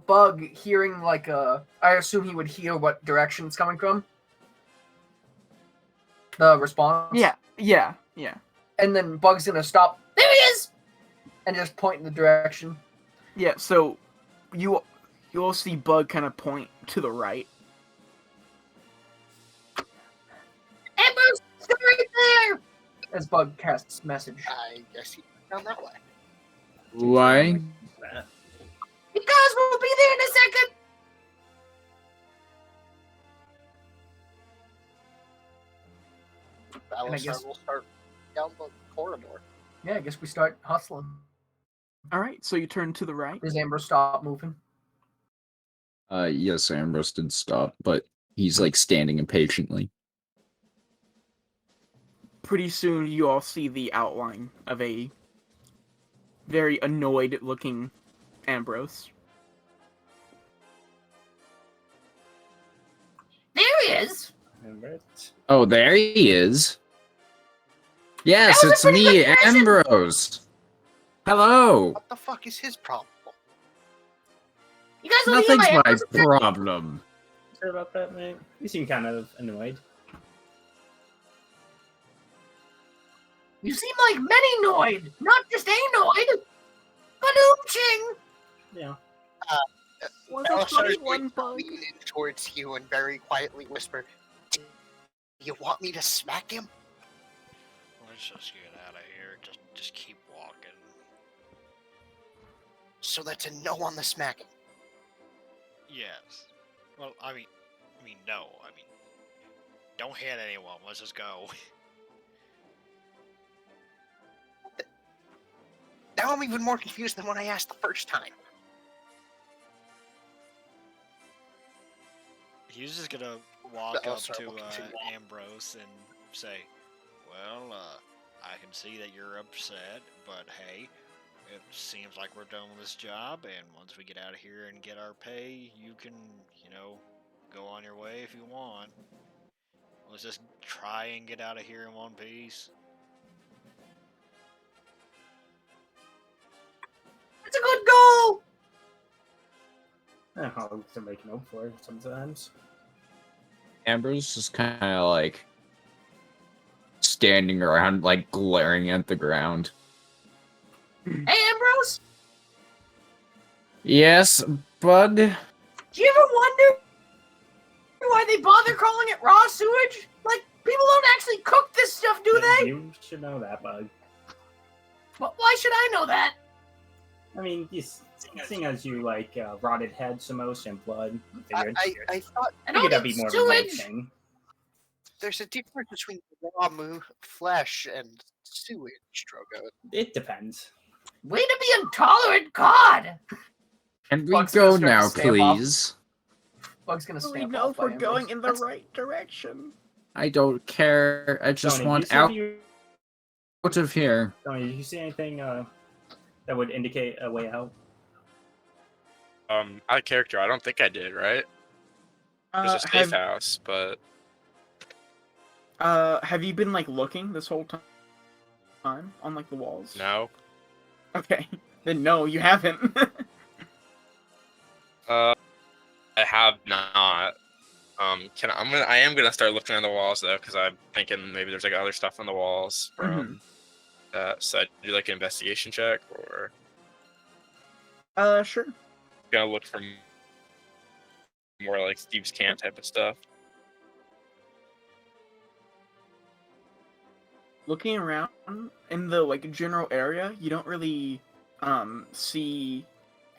Bug hearing like I assume he would hear what direction it's coming from. The response. Yeah. And then Bug's gonna stop. There he is! And just point in the direction. Yeah, so you'll see Bug kind of point to the right. Ambrose, stay right there! As Bug casts message. I guess he went down that way. Why? Because we'll be there in a second! Battlestar will start down the corridor. Yeah, I guess we start hustling. All right, so you turn to the right. Does Ambrose stop moving? Yes, Ambrose did stop, but he's like standing impatiently. Pretty soon, you all see the outline of a very annoyed-looking Ambrose. There he is. Oh, there he is. Yes, That was a it's pretty me, good impression. Ambrose. Hello. What the fuck is his problem? You guys want to hear Nothing's my my Ambrose impression? problem. Sorry about that, mate. You seem kind of annoyed. You seem like many Noid, not just a Noid. Ba-doom-ching. Yeah. Was a Alistar's funny one, going to bug. lean in towards you and very quietly whisper, "Do you want me to smack him?" Let's just get out of here. Just keep walking. So that's a no on the smacking. Yes. Well, I mean, no. Don't hit anyone. Let's just go. Now I'm even more confused than when I asked the first time. He's just gonna walk Oh, up sorry, to we'll continue. Ambrose and say, "Well, I can see that you're upset, but hey, it seems like we're done with this job, and once we get out of here and get our pay, you can, go on your way if you want. Let's just try and get out of here in one piece." It's a good goal. I'll to make note for it sometimes. Ambrose is kind of like standing around, like glaring at the ground. Hey, Ambrose. Yes, bud. Do you ever wonder why they bother calling it raw sewage? Like, people don't actually cook this stuff, do they? You should know that, bug. Well, why should I know that? I mean, seeing as you like rotted head, Samos, and blood, figured, I thought I figured don't that'd eat be more of a night sewage. thing. there's a difference between raw flesh and sewage, Drogo. It depends. Way to be intolerant, God! Can we Buck's go gonna start to now, stamp off. please? Bug's gonna We stamp know off we're by going Ambrose. in the That's- right direction. I don't care. I just Tony, want you out see, of here. Tony, did you see anything that would indicate a way out? Out of character, I don't think I did, right? There's a safe house, but Have you been like looking this whole time on like the walls? no. Okay, then no, you haven't. I have not. I am gonna start looking on the walls though, because I'm thinking maybe there's like other stuff on the walls from that. So I do like an investigation check, or Sure. gonna look for more like Steve's camp type of stuff. Looking around in the like general area, you don't really see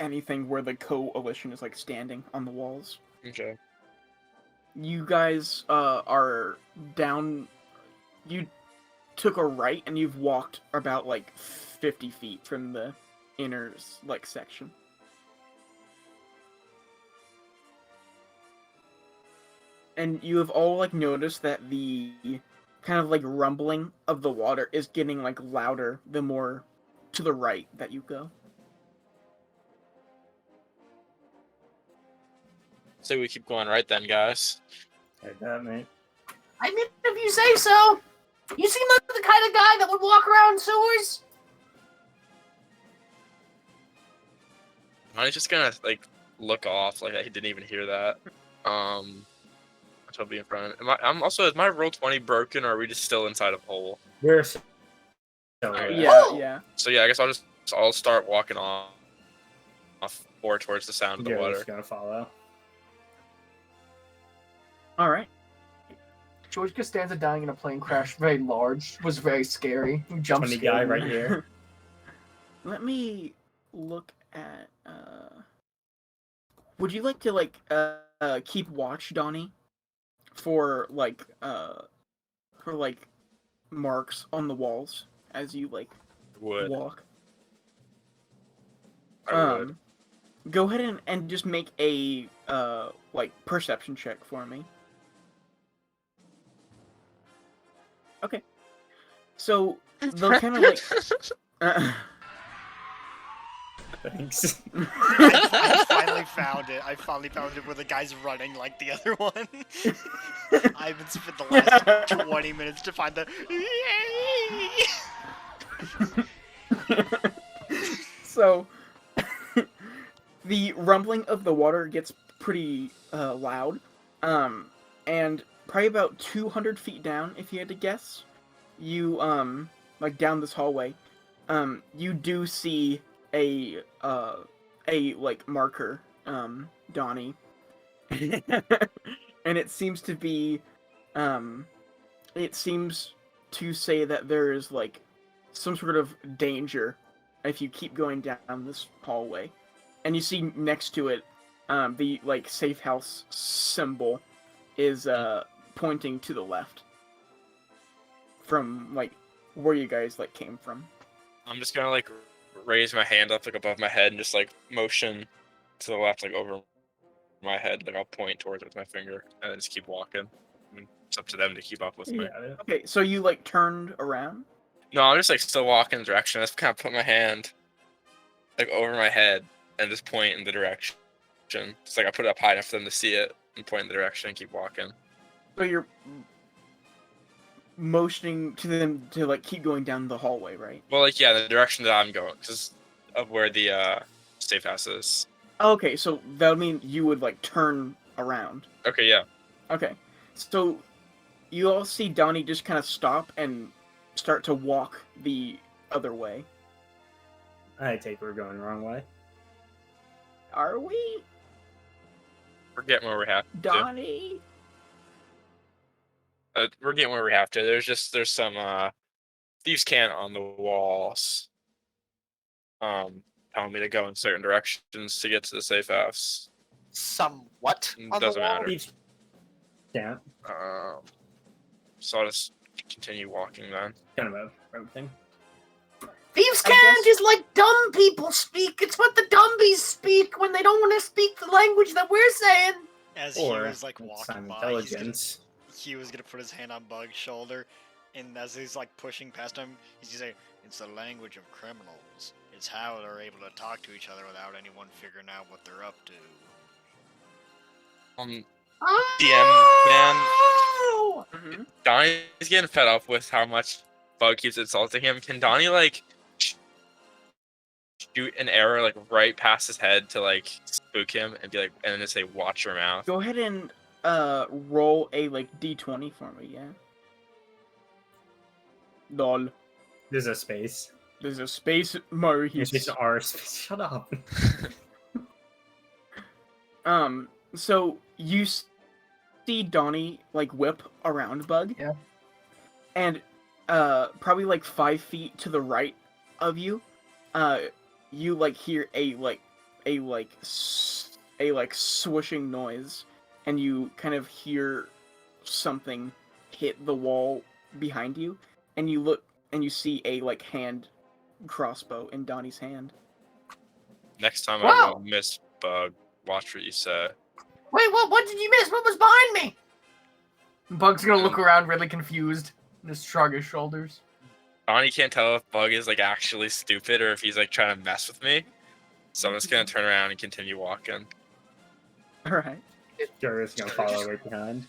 anything where the coalition is like standing on the walls. Okay. You guys are down. You took a right and you've walked about like 50 feet from the inner like section. And you have all like noticed that the kind of like rumbling of the water is getting like louder the more to the right that you go. So we keep going right then, guys. Like that, mate. I mean, if you say so. You seem like the kind of guy that would walk around sewers. I'm just gonna like look off, like I didn't even hear that. I'll be in front. Is my roll 20 broken, or are we just still inside a hole? We're so Yeah. So yeah, I guess I'll start walking off more towards the sound of the You're water. just gonna follow. All right. George Costanza dying in a plane crash, very large, was very scary. Jump Funny scare. guy right here. Let me look at. Would you like to like keep watch, Donnie, for like marks on the walls as you like Would. walk. I would. Go ahead and just make a like perception check for me. Okay. So they'll kind of like. Thanks. I finally found it. I finally found it where the guy's running like the other one. I haven't spent the last 20 minutes to find the. So the rumbling of the water gets pretty loud, and probably about 200 feet down, if you had to guess, you like down this hallway, you do see a like marker, Donnie, and it seems to be, it seems to say that there is like some sort of danger if you keep going down this hallway. And you see next to it, the like safe house symbol is pointing to the left from like where you guys like came from. I'm just gonna like raise my hand up like above my head and just like motion to the left, like over my head. Like I'll point towards it with my finger and then just keep walking. I mean, it's up to them to keep up with me. Yeah. Okay, so you like turned around. No, I'm just like still walking in the direction. I just kind of put my hand like over my head and just point in the direction. It's like I put it up high enough for them to see it and point in the direction and keep walking. So you're motioning to them to like keep going down the hallway, right? Well, like yeah, the direction that I'm going because of where the safe house is. Okay, so that would mean you would like turn around. Okay, yeah. Okay, so you all see Donnie just kind of stop and start to walk the other way. I take we're going the wrong way. Are we, We're getting where we have to. Donnie? We're getting where we have to. There's some thieves' cant on the walls. Telling me to go in certain directions to get to the safe house. Somewhat on Doesn't the wall. matter. Each- Yeah, So I'll just continue walking then. kind of a road thing. Thieves' I cant guess- is like dumb people speak. It's what the dumbies speak when they don't want to speak the language that we're saying. As Or he was like walking some by, intelligence. he was gonna put his hand on Bug's shoulder, and as he's like pushing past him, he's gonna say, "It's the language of criminals. It's how they're able to talk to each other without anyone figuring out what they're up to." DM man, Oh! Mhm. Donnie's getting fed up with how much Bug keeps insulting him. Can Donnie like shoot an arrow like right past his head to like spook him and be like, and then just say, "Watch your mouth"? Go ahead and roll a like d20 for me, yeah. Lol. There's a space. There's a space Maurice. There's an R space. Shut up. So you see Donnie like whip around Bug. Yeah. And probably like 5 feet to the right of you, you like hear a swooshing noise, and you kind of hear something hit the wall behind you, and you look and you see a like hand crossbow in Donnie's hand. Next time I Wow. will miss Bug. Watch what you say. Wait, what did you miss? What was behind me? Bug's gonna look around really confused and just shrug his shoulders. Donnie can't tell if Bug is like actually stupid or if he's like trying to mess with me. So I'm just gonna turn around and continue walking. All right. Joru's gonna follow right behind.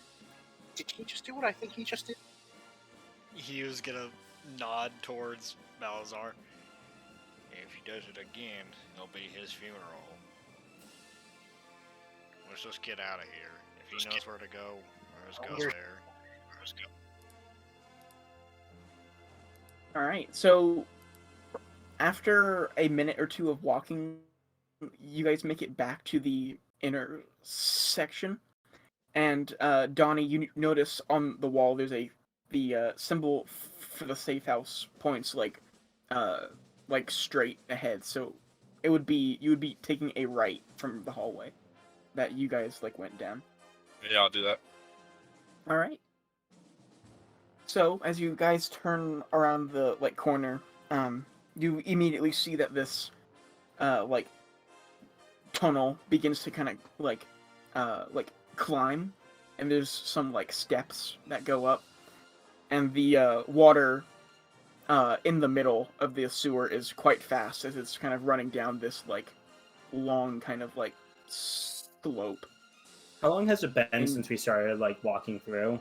Did he just do what I think he just did? He was gonna nod towards Balazar. If he does it again, it'll be his funeral. Let's just get out of here. If he knows where to go, let's go You're- there. Let's go. All right. So after a minute or two of walking, you guys make it back to the intersection, and Donnie, you notice on the wall there's the symbol for the safe house points like straight ahead. So you would be taking a right from the hallway that you guys like went down. Yeah, I'll do that. All right. So as you guys turn around the corner, you immediately see that this tunnel begins to kind of climb, and there's some steps that go up, and the water in the middle of the sewer is quite fast as it's kind of running down this long kind of slope. How long has it been And- since we started walking through?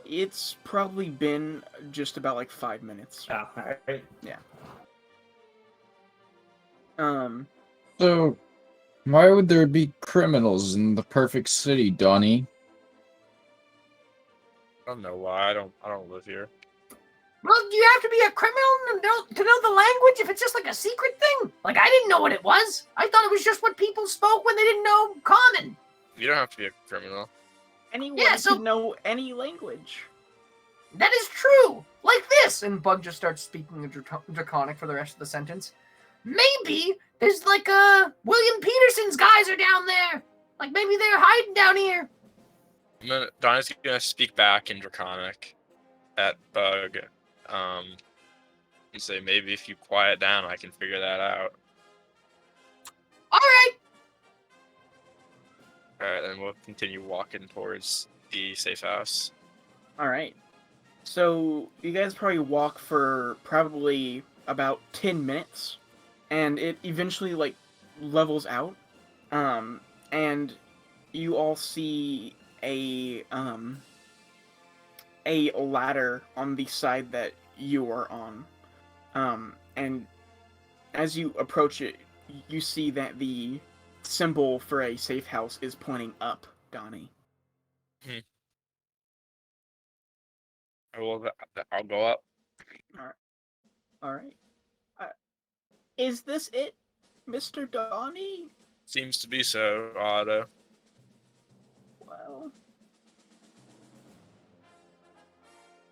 It's probably been just about 5 minutes. Oh, all right. So, why would there be criminals in the perfect city, Donnie? I don't know why. I don't live here. Well, do you have to be a criminal to know the language if it's just a secret thing? I didn't know what it was. I thought it was just what people spoke when they didn't know common. You don't have to be a criminal. Anyone so- can know any language. That is true. Like this. And Bug just starts speaking in Draconic for the rest of the sentence. Maybe there's William Peterson's guys are down there. Maybe they're hiding down here. Donna's gonna speak back in Draconic at Bug. And say maybe if you quiet down, I can figure that out. All right. All right, then we'll continue walking towards the safe house. All right. So you guys probably walk for probably about 10 minutes, and it eventually levels out. And you all see a ladder on the side that you are on. And as you approach it, you see that the symbol for a safe house is pointing up, Donnie. I'll go up. All right. Is this it, Mr. Donnie? Seems to be so, Otto. Well.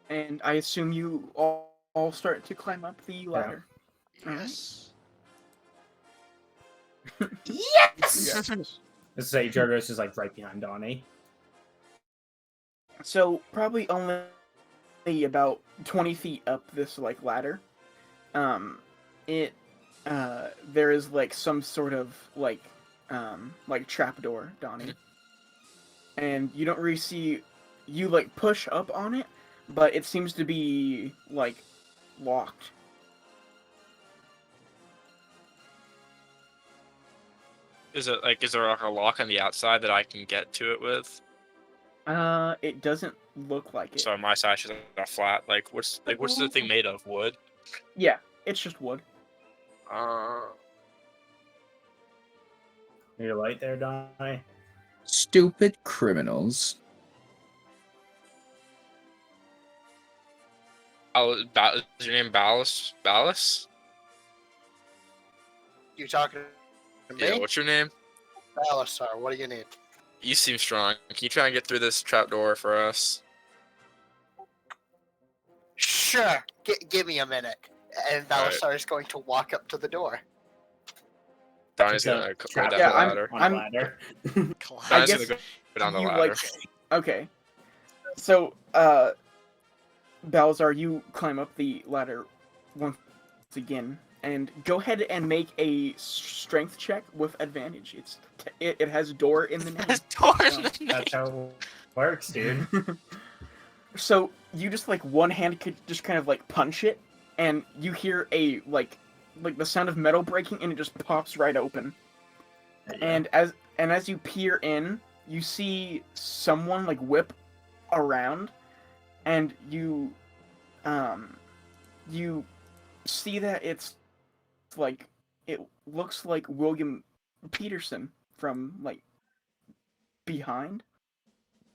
And I assume you all start to climb up the ladder. Yes. Yes. Let's say Jorgos is right behind Donnie. So probably only about 20 feet up this ladder. There is some sort of trapdoor, Donnie. And you don't really see you push up on it, but it seems to be locked. Is there a lock on the outside that I can get to it with? It doesn't look like it. So on my side, it's just a flat. What's the thing made of? Wood? Yeah, it's just wood. Your light there, Donnie? Stupid criminals. Is your name Ballas? Ballas? You talking to me? Yeah. What's your name? Balasar, what do you need? You seem strong. Can you try and get through this trapdoor for us? Sure. Give me a minute. And Alright. Balasar is going to walk up to the door. Donnie's It's a gonna go trap down Yeah, the I'm- ladder. On I'm- a ladder. Classic. I Donnie's guess gonna go down the you ladder. okay. So, Balzar, you climb up the ladder once again, and go ahead and make a strength check with advantage. It has door in the name. That's how it works, dude. So you just one hand could just kind of punch it, and you hear a the sound of metal breaking, and it just pops right open. And as you peer in, you see someone whip around, and you see that it's it looks like William Peterson from behind,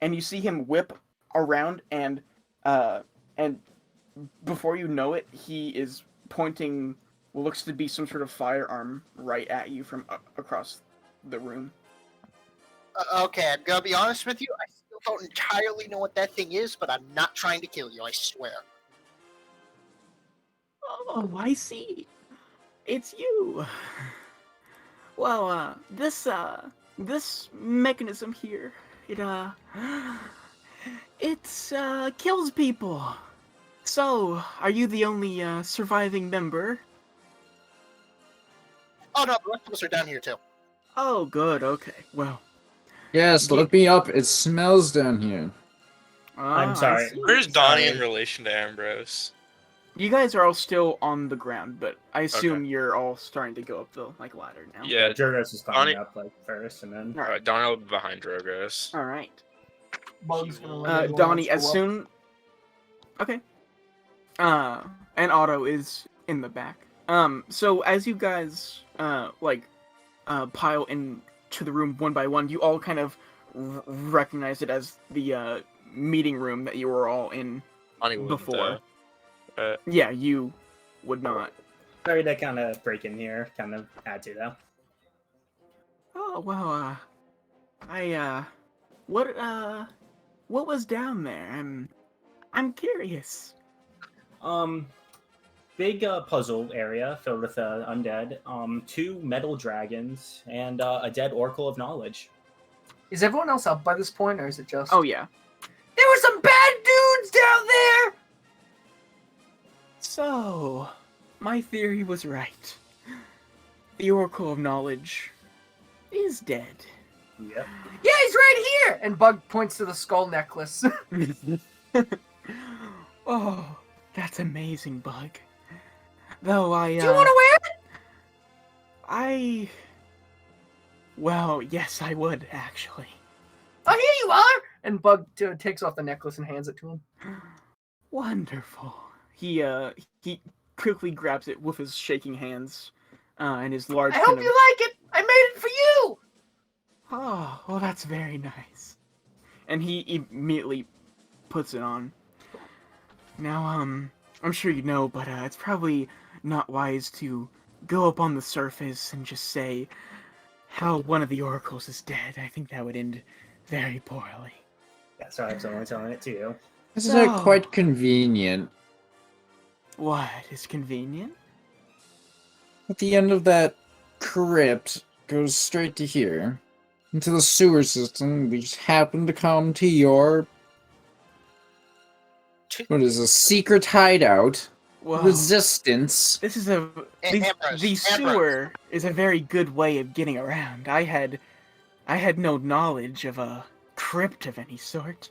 and you see him whip around, and before you know it, he is pointing what looks to be some sort of firearm right at you from across the room. Okay, I'm gonna be honest with you. I still don't entirely know what that thing is, but I'm not trying to kill you, I swear. Oh, I see. It's you. Well, this mechanism here, It's kills people. So, are you the only surviving member? Oh no, the rest of us are down here too. Oh, good. Okay. Well, Yes, Ye- look me up. It smells down here. I'm I sorry. see. Where's Donnie in Sorry. relation to Ambrose? You guys are all still on the ground, but I assume Okay. you're all starting to go up the ladder now. Yeah, Jurgos is Donnie- climbing up like first, and then All right. Donnie will be behind Drogos. All right. Bug's gonna let everyone Donnie, else as go up. soon. Okay. And Otto is in the back. So as you guys pile into the room one by one, you all kind of recognize it as the meeting room that you were all in Donnie wouldn't, before. though. Yeah, you would not. sorry to kind of break in here, kind of add to though. Oh well, what was down there? I'm curious. Big puzzle area filled with undead, 2 metal dragons, and a dead oracle of knowledge. Is everyone else up by this point, or is it just? Oh yeah. There were some bad dudes down there. So, my theory was right. The Oracle of Knowledge is dead. Yep. Yeah, he's right here. And Bug points to the skull necklace. Oh, that's amazing, Bug. Though I, Do you want to wear it? Well, yes, I would, actually. Oh, here you are. And Bug takes off the necklace and hands it to him. Wonderful. He quickly grabs it with his shaking hands, and his large I hope you like it. I made it for you. Oh, well, that's very nice. And he immediately puts it on. Now, I'm sure you know, but it's probably not wise to go up on the surface and just say how one of the oracles is dead. I think that would end very poorly. Yeah, sorry, I was only telling it to you. This is So- quite convenient. What is convenient? At the end of that crypt goes straight to here. Into the sewer system. We just happen to come to your... What is a secret hideout? Well, Resistance. this is the sewer is a very good way of getting around. I had no knowledge of a crypt of any sort.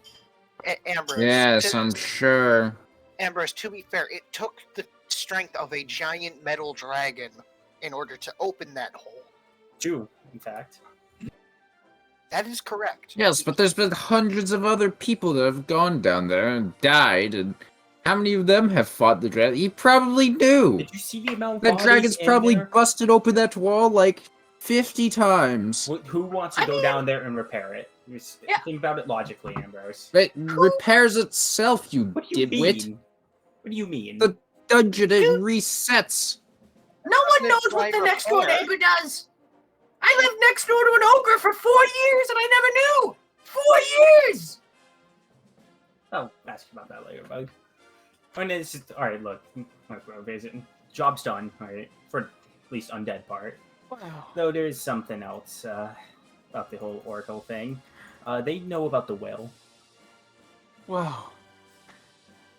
Ambrose. Yes, I'm sure. Ambrose, to be fair, it took the strength of a giant metal dragon in order to open that hole. 2, in fact. That is correct. Yes, but there's been hundreds of other people that have gone down there and died, and how many of them have fought the dragon? You probably knew! Did you see the amount of That bodies dragon's in probably there? busted open that wall like 50 times. Who wants to I go mean- down there and repair it? Yeah. Think about it logically, Ambrose. It repairs itself, you What do you dimwit. mean? What do you mean? The dungeon, it resets. No one Doesn't it knows what try the next door repair? neighbor does. I lived next door to an ogre for 4 years and I never knew. 4 years. I'll ask you about that later, Bug. I mean, it's just, alright, look, job's done, alright, for at least undead part. Wow. Though there's something else about the whole Oracle thing. They know about the will. Wow.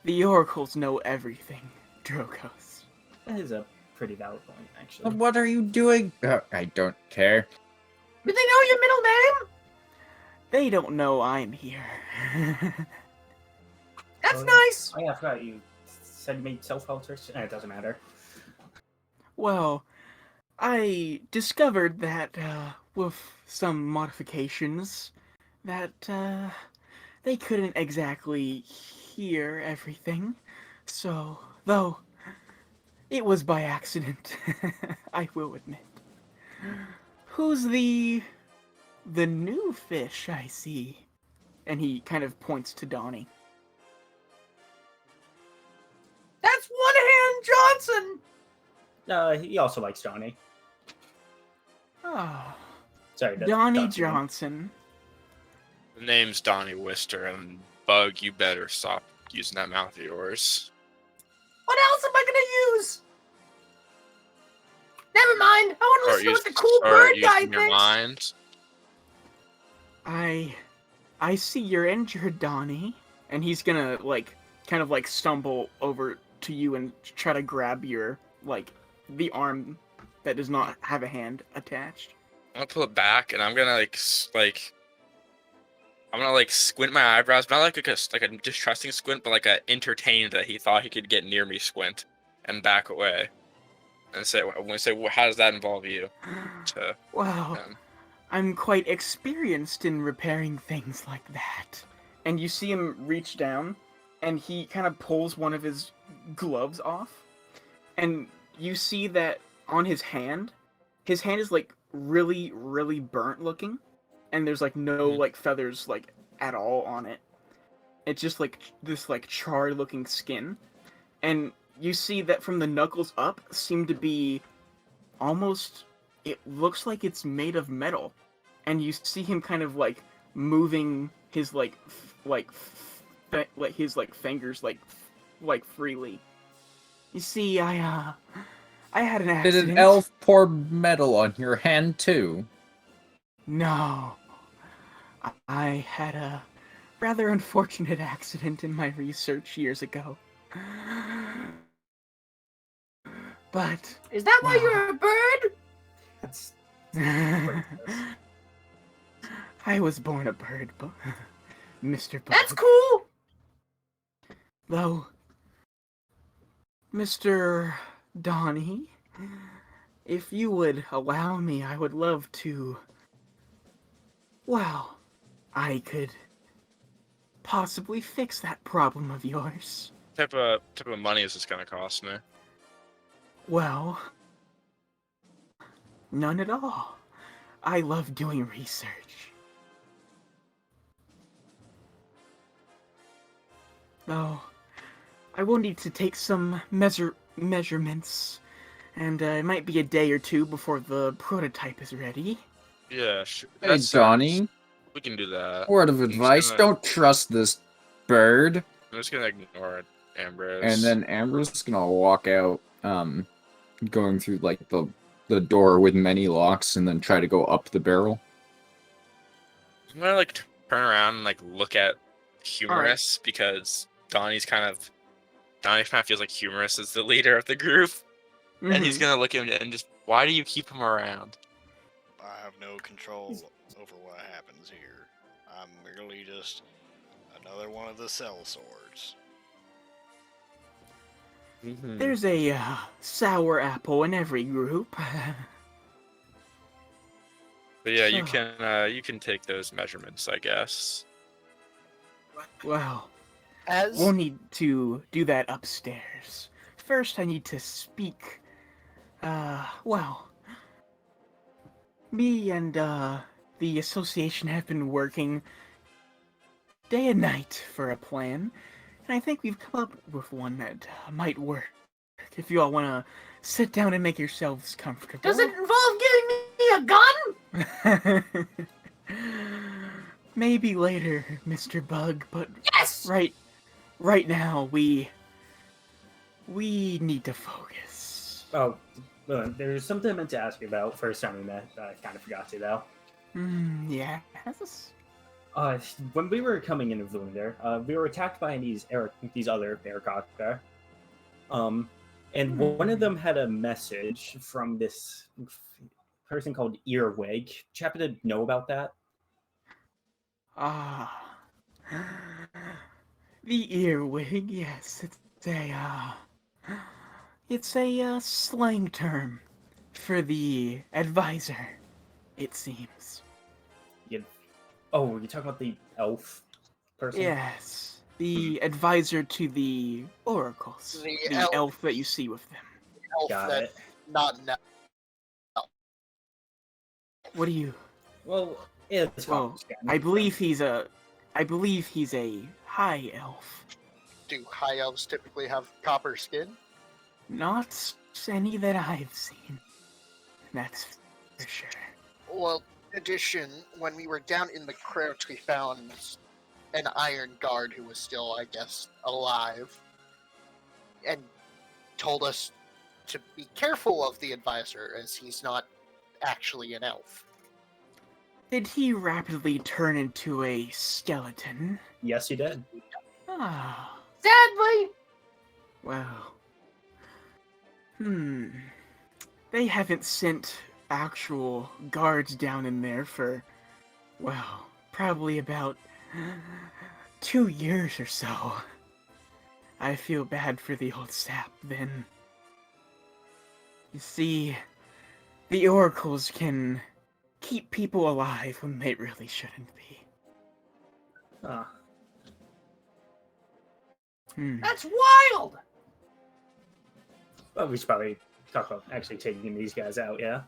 The oracles know everything, Drogos. That is a pretty valid point, actually. What are you doing? I don't care. Do they know your middle name? They don't know I'm here. That's Oh, yeah. nice. Oh yeah, I forgot you said you made self-help search. It doesn't matter. Well, I discovered that, with some modifications, that, they couldn't exactly hear everything. So, though, it was by accident, I will admit. Who's the new fish I see? And he kind of points to Donnie. That's One Hand Johnson. He also likes Johnny. Oh, Sorry, Donnie Johnson. The name's Donnie Wister, and Bug, you better stop using that mouth of yours. What else am I gonna use? Never mind. I want to listen to what the cool bird guy using your thinks. mind. I see you're injured, Donnie. And he's gonna, like, kind of, like, stumble over to you and try to grab your, like, the arm that does not have a hand attached. I'm gonna pull it back, and I'm gonna I'm gonna like squint my eyebrows, not like a distrusting squint, but like a entertained that he thought he could get near me squint, and back away, and say, when I say, well, how does that involve you? To Wow, him. I'm quite experienced in repairing things like that. And you see him reach down, and he kind of pulls one of his gloves off, and you see that on his hand is like really, really burnt looking, and there's like no Mhm. like feathers like at all on it. It's just like this like charred looking skin, and you see that from the knuckles up seem to be almost, it looks like it's made of metal, and you see him kind of like moving his like his like fingers like freely. You see, I had an Did an accident. elf pour metal on your hand too? No, I had a rather unfortunate accident in my research years ago. But Is that why well, you're a bird? That's I was born a bird, Mr. Bug. That's cool. Though, Mr. Donnie, if you would allow me, I would love to. Well, I could possibly fix that problem of yours. Type of money is this gonna cost me? Well, none at all. I love doing research. Though, I will need to take some measurements, and it might be a day or two before the prototype is ready. Yeah, sure. Hey, That sounds. Johnny. We can do that. Word of I'm just advice: gonna- don't trust this bird. I'm just gonna ignore it, Ambrose. And then Amber's gonna walk out, going through like the door with many locks, and then try to go up the barrel. I'm gonna like turn around and like look at Humorous because Donnie kind of feels like Humorous is the leader of the group, and he's Mhm. gonna look at him and just, why do you keep him around? I have no control over what happens here. I'm merely just another one of the cell swords. There's a sour apple in every group. But yeah, you So- can take those measurements, I guess. Well, As we'll need to do that upstairs. First, I need to speak. Well, me and the association have been working day and night for a plan, and I think we've come up with one that might work. If you all want to sit down and make yourselves comfortable. Does it involve giving me a gun? Maybe later, Mr. Bug, but Yes. right now we need to focus. Oh, there's something I meant to ask you about first time we met. I kind of forgot to though. Yeah. When we were coming into the room there, we were attacked by these other aircraft. And one of them had a message from this person called Earwig. Did you happen to know about that? The earwig, yes, it's a slang term for the advisor, it seems. Oh, you're talking about the elf person? Yes, the advisor to the oracles, the elf that you see with them. elf Got that it. not an elf. What do you? Well, it's Well, I believe he's a high elf. Do high elves typically have copper skin? Not any that I've seen. That's for sure. Well, in addition, when we were down in the crypt, we found an iron guard who was still, I guess, alive, and told us to be careful of the advisor, as he's not actually an elf. Did he rapidly turn into a skeleton? Yes, you did. Ah, Sadly, well. They haven't sent actual guards down in there for, well, probably about 2 years or so. I feel bad for the old sap then. You see, the oracles can keep people alive when they really shouldn't be. Ah, that's wild. well, we should probably talk about actually taking these guys out, yeah?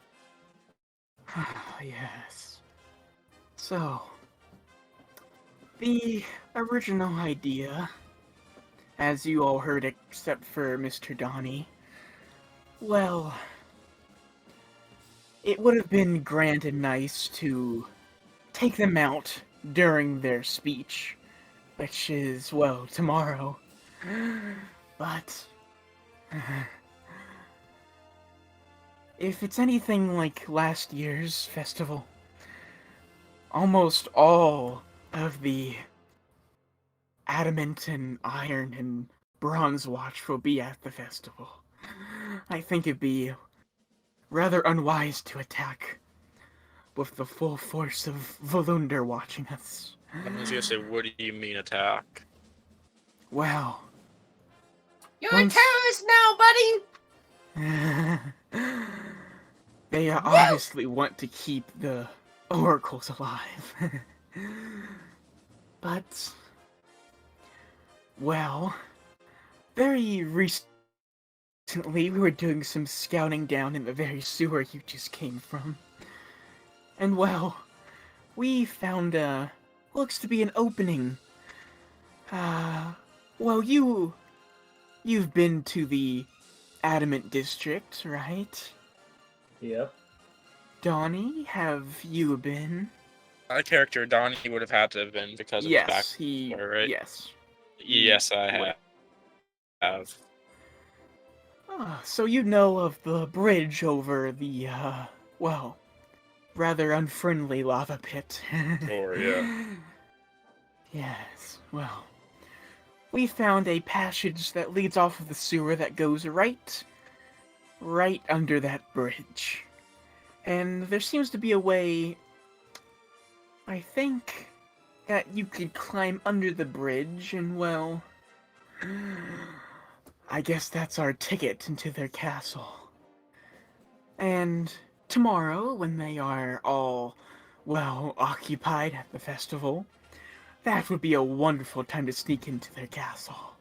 Yes. So, the original idea, as you all heard except for Mr. Donnie, well, it would have been grand and nice to take them out during their speech, which is, well, tomorrow. But if it's anything like last year's festival, almost all of the adamant and iron and bronze watch will be at the festival. I think it'd be rather unwise to attack with the full force of Volunder watching us. I was gonna say, what do you mean attack? Well, You're Once- a terrorist now, buddy. they obviously want to keep the oracles alive. But, well, very recently we were doing some scouting down in the very sewer you just came from. And well, we found looks to be an opening. Well, you've been to the Adamant District, right? Yep. Donnie, have you been? My character Donnie would have had to have been because of his back. Yes, he. right? Yes. Yes, I have. So you know of the bridge over the, well, rather unfriendly lava pit. Sure, yeah. Yes, well, we found a passage that leads off of the sewer that goes right under that bridge. And there seems to be a way, I think, that you could climb under the bridge and, well, I guess that's our ticket into their castle. And tomorrow, when they are all, well, occupied at the festival, that would be a wonderful time to sneak into their castle.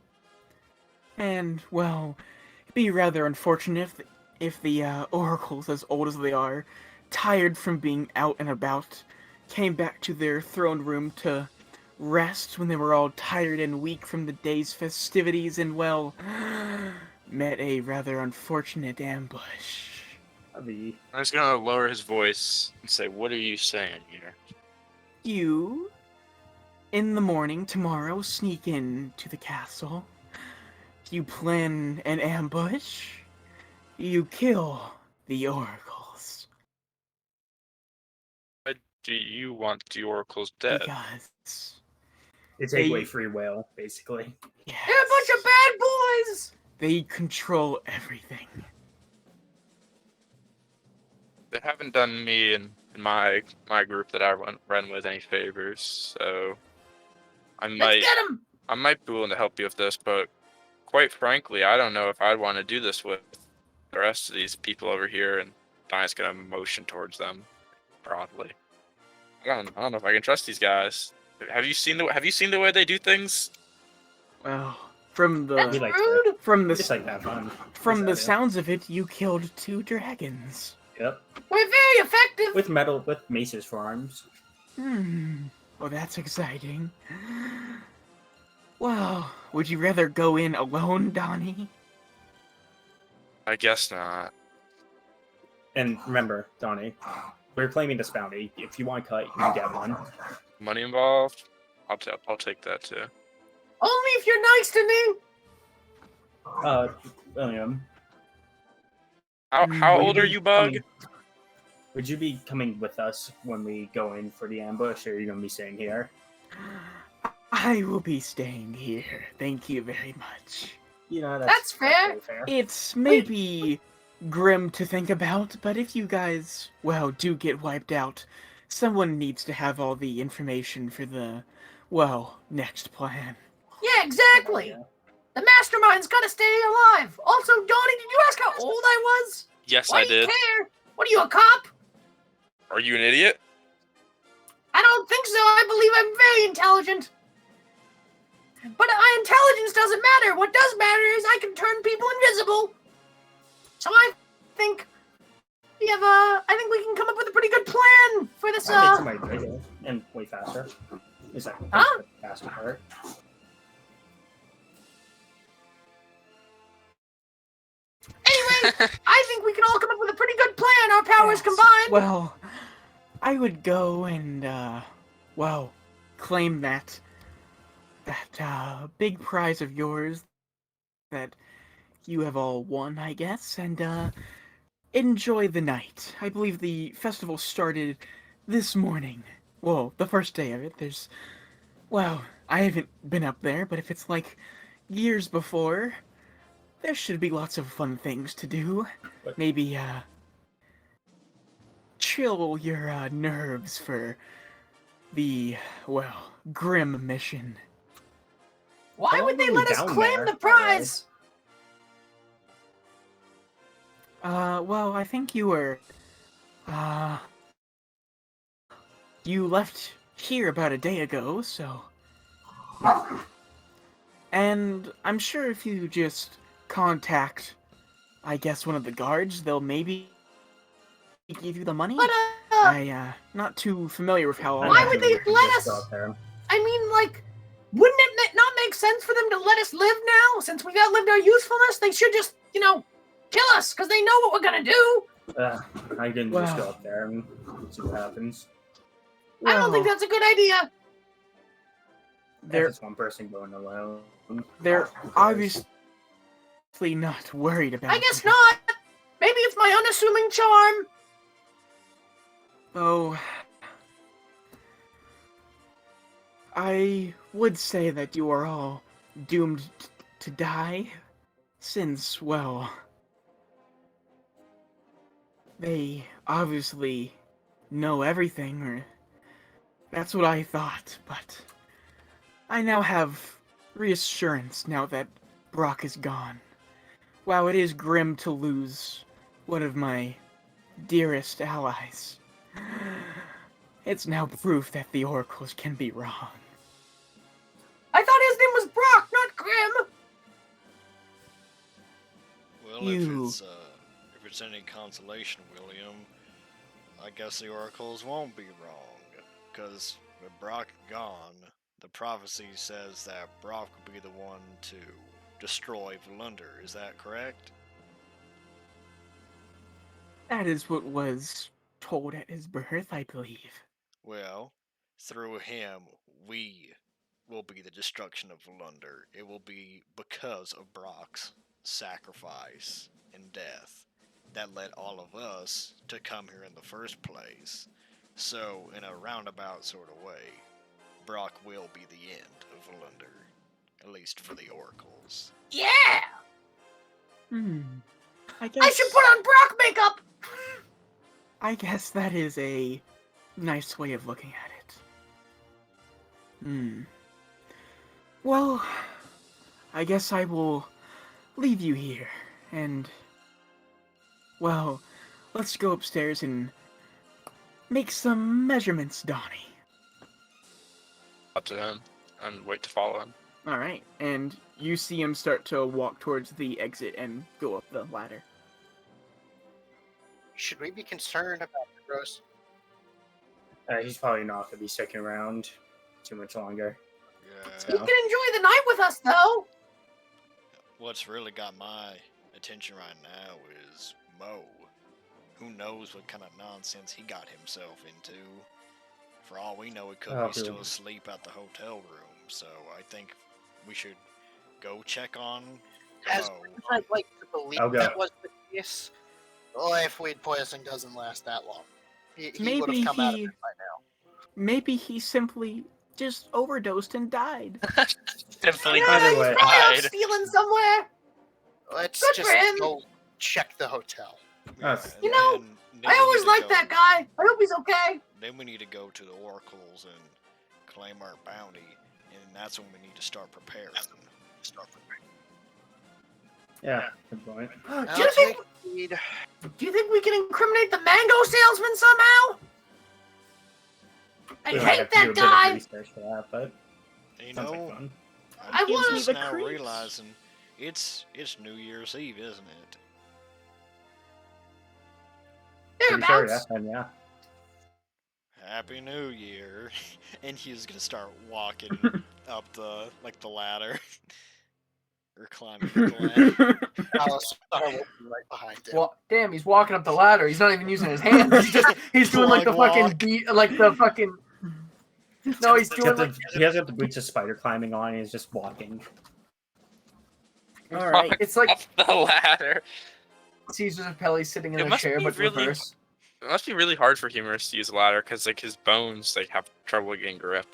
And, well, it'd be rather unfortunate if the oracles, as old as they are, tired from being out and about, came back to their throne room to rest when they were all tired and weak from the day's festivities and, well, met a rather unfortunate ambush. The I'm just gonna lower his voice and say, "What are you saying here?" You, in the morning tomorrow, sneak in to the castle. You plan an ambush. You kill the oracles. Why do you want the oracles dead? Because, they take away They- free will, basically. yes, They're a bunch of bad boys. they control everything. They haven't done me and my group that I run with any favors, so I Let's might get them. be willing to help you with this, but quite frankly, I don't know if I'd want to do this with the rest of these people over here, and Diane's gonna motion towards them broadly. I don't know if I can trust these guys. Have you seen the way they do things? Well, from That's We like rude. from We just the like to have fun. from the That's it. sounds of it, you killed 2 dragons. Yep. We're very effective. With maces for arms. Well, that's exciting. Well, would you rather go in alone, Donnie? I guess not. And remember, Donnie, we're claiming this bounty. If you want to cut, you can get one. Money involved? I'll take that too. Only if you're nice to me. William. How What do old you are mean? you, Bug? would you be coming with us when we go in for the ambush, or are you going to be staying here? I will be staying here. Thank you very much. You know, That's fair. very fair. It's maybe grim to think about, but if you guys, well, do get wiped out, someone needs to have all the information for the, well, next plan. Yeah, exactly. Yeah. The mastermind's gotta stay alive. Also, Donnie, did you ask how old I was? Yes, Why I do you did. care? What are you, a cop? Are you an idiot? I don't think so. I believe I'm very intelligent. But my intelligence doesn't matter. What does matter is I can turn people invisible. So I think we have I think we can come up with a pretty good plan for this. I think somebody did it, and way faster. Is that Huh? the faster part? Anyway, I think we can all come up with a pretty good plan. Our powers Yes. combined. Well, I would go and, well, claim that big prize of yours that you have all won, I guess, and, enjoy the night. I believe the festival started this morning. Well, the first day of it. Well, I haven't been up there, but if it's like years before, there should be lots of fun things to do. But- Maybe, chill your, nerves for the, well, grim mission. Why How would long they were we let us down claim there, the by the way? prize? Well, I think you were, you left here about a day ago, so... And I'm sure if you just contact, I guess, one of the guards, they'll maybe give you the money? But Not too familiar with how all Why that would they works. let Just go us? out there. I mean, like, wouldn't it not make sense for them to let us live now? Since we've outlived our usefulness, they should just, kill us, because they know what we're gonna do. I can just go Wow. up there and see what happens. I don't think Well, that's a good idea. If they're it's one person going alone. they're who cares? obviously not worried about I guess that. not. Maybe it's my unassuming charm. Oh, I would say that you are all doomed to die, since, well, they obviously know everything, or that's what I thought, but I now have reassurance now that Brok is gone. Wow, it is grim to lose one of my dearest allies. It's now proof that the oracles can be wrong. I thought his name was Brok, not Grim. Well, You- if it's any consolation, William, I guess the oracles won't be wrong. Because with Brok gone, the prophecy says that Brok will be the one to destroy Volunder. Is that correct? That is what was told at his birth, I believe. Well, through him, we will be the destruction of Volunder. It will be because of Brok's sacrifice and death that led all of us to come here in the first place. So, in a roundabout sort of way, Brok will be the end of Volunder, at least for the oracles. Yeah, I guess I should put on Brok makeup. I guess that is a nice way of looking at it. Well, I guess I will leave you here, and, well, let's go upstairs and make some measurements, Donnie. Up to him and wait to follow him. Alright, and you see him start to walk towards the exit and go up the ladder. Should we be concerned about Rose? He's probably not going to be sticking around too much longer. He Yeah. can enjoy the night with us, though. What's really got my attention right now is Mo. Who knows what kind of nonsense he got himself into? For all we know, he could Oh, be still who? asleep at the hotel room. So I think we should go check on As Mo. much as I'd like to believe I'll go. that was the case, Well, if weed poisoning doesn't last that long, he would Maybe have come out of he- it by now. Maybe he simply just overdosed and died. Definitely Either way. died. stealing somewhere. Let's Good for just him. go check the hotel. Us. You know, then I we always need to liked go- that guy. I hope he's okay. Then we need to go to the oracles and claim our bounty, and that's when we need to start preparing. Yeah, good point. Do you think? Weed. Do you think we can incriminate the mango salesman somehow? I We might hate have to do that a bit of guy. research for that, but You sounds like know, fun. I I'm want- just the now creeps. realizing it's New Year's Eve, isn't it? Pretty sure, yeah, Thereabouts. and yeah. Happy New Year, and he's gonna start walking up the ladder, or climbing up the ladder. Alice will be right behind him. Well, damn, he's walking up the ladder. He's not even using his hands. He's doing like the Slug fucking walk. beat, like the fucking. No, he's He doing has, like. he has got the boots of spider climbing on and he's just walking. All right. It's like Up the ladder. Caesar Pelle's sitting in It a must chair, be but really- reverse. It must be really hard for humorous to use a ladder because like his bones like have trouble getting grip.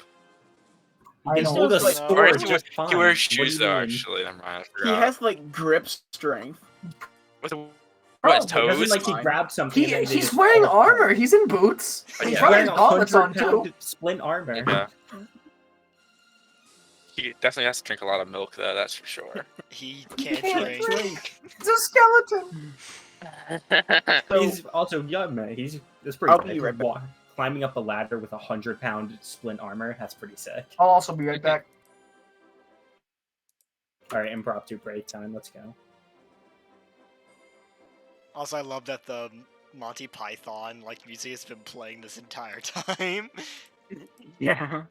He can know, hold a like- sword Or just fine. he wears What do shoes you though. mean? Actually, never mind. I He forgot. has like grip strength. With Oh, what his It doesn't toes? like he Fine. grabs something. and then they He's just wearing fall apart. armor. He's in boots. But He's he's probably wearing got gauntlets on 100-pound too. splint armor. Yeah. He definitely has to drink a lot of milk though. That's for sure. He He can't drink. It's a skeleton. So He's also young, man. That's pretty I'll bad. be right back. Climbing up a ladder with 100-pound splint armor, that's pretty sick. I'll also be right back. Alright, impromptu break time, let's go. Also, I love that the Monty Python music has been playing this entire time. yeah.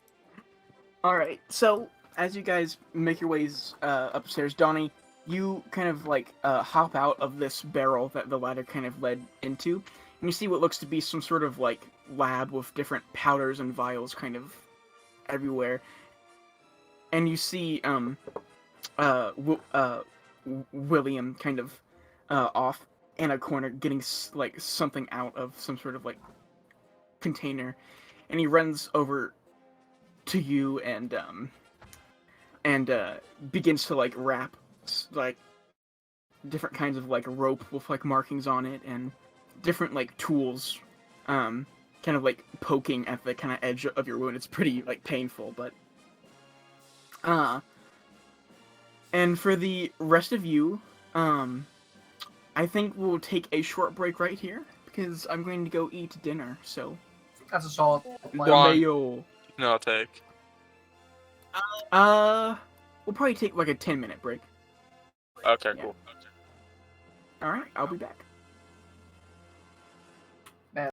All right. So as you guys make your ways upstairs, Donnie, you kind of hop out of this barrel that the ladder kind of led into, and you see what looks to be some sort of lab with different powders and vials kind of everywhere. And you see William kind of off in a corner getting something out of some sort of container, and he runs over to you and begins to wrap different kinds of rope with markings on it and different tools kind of poking at the kind of edge of your wound. It's pretty painful, but and for the rest of you, I think we'll take a short break right here because I'm going to go eat dinner. So That's a solid. One. Mayo. No, I'll take. We'll probably take a 10-minute break. Okay, Yeah. cool. All right, I'll be back.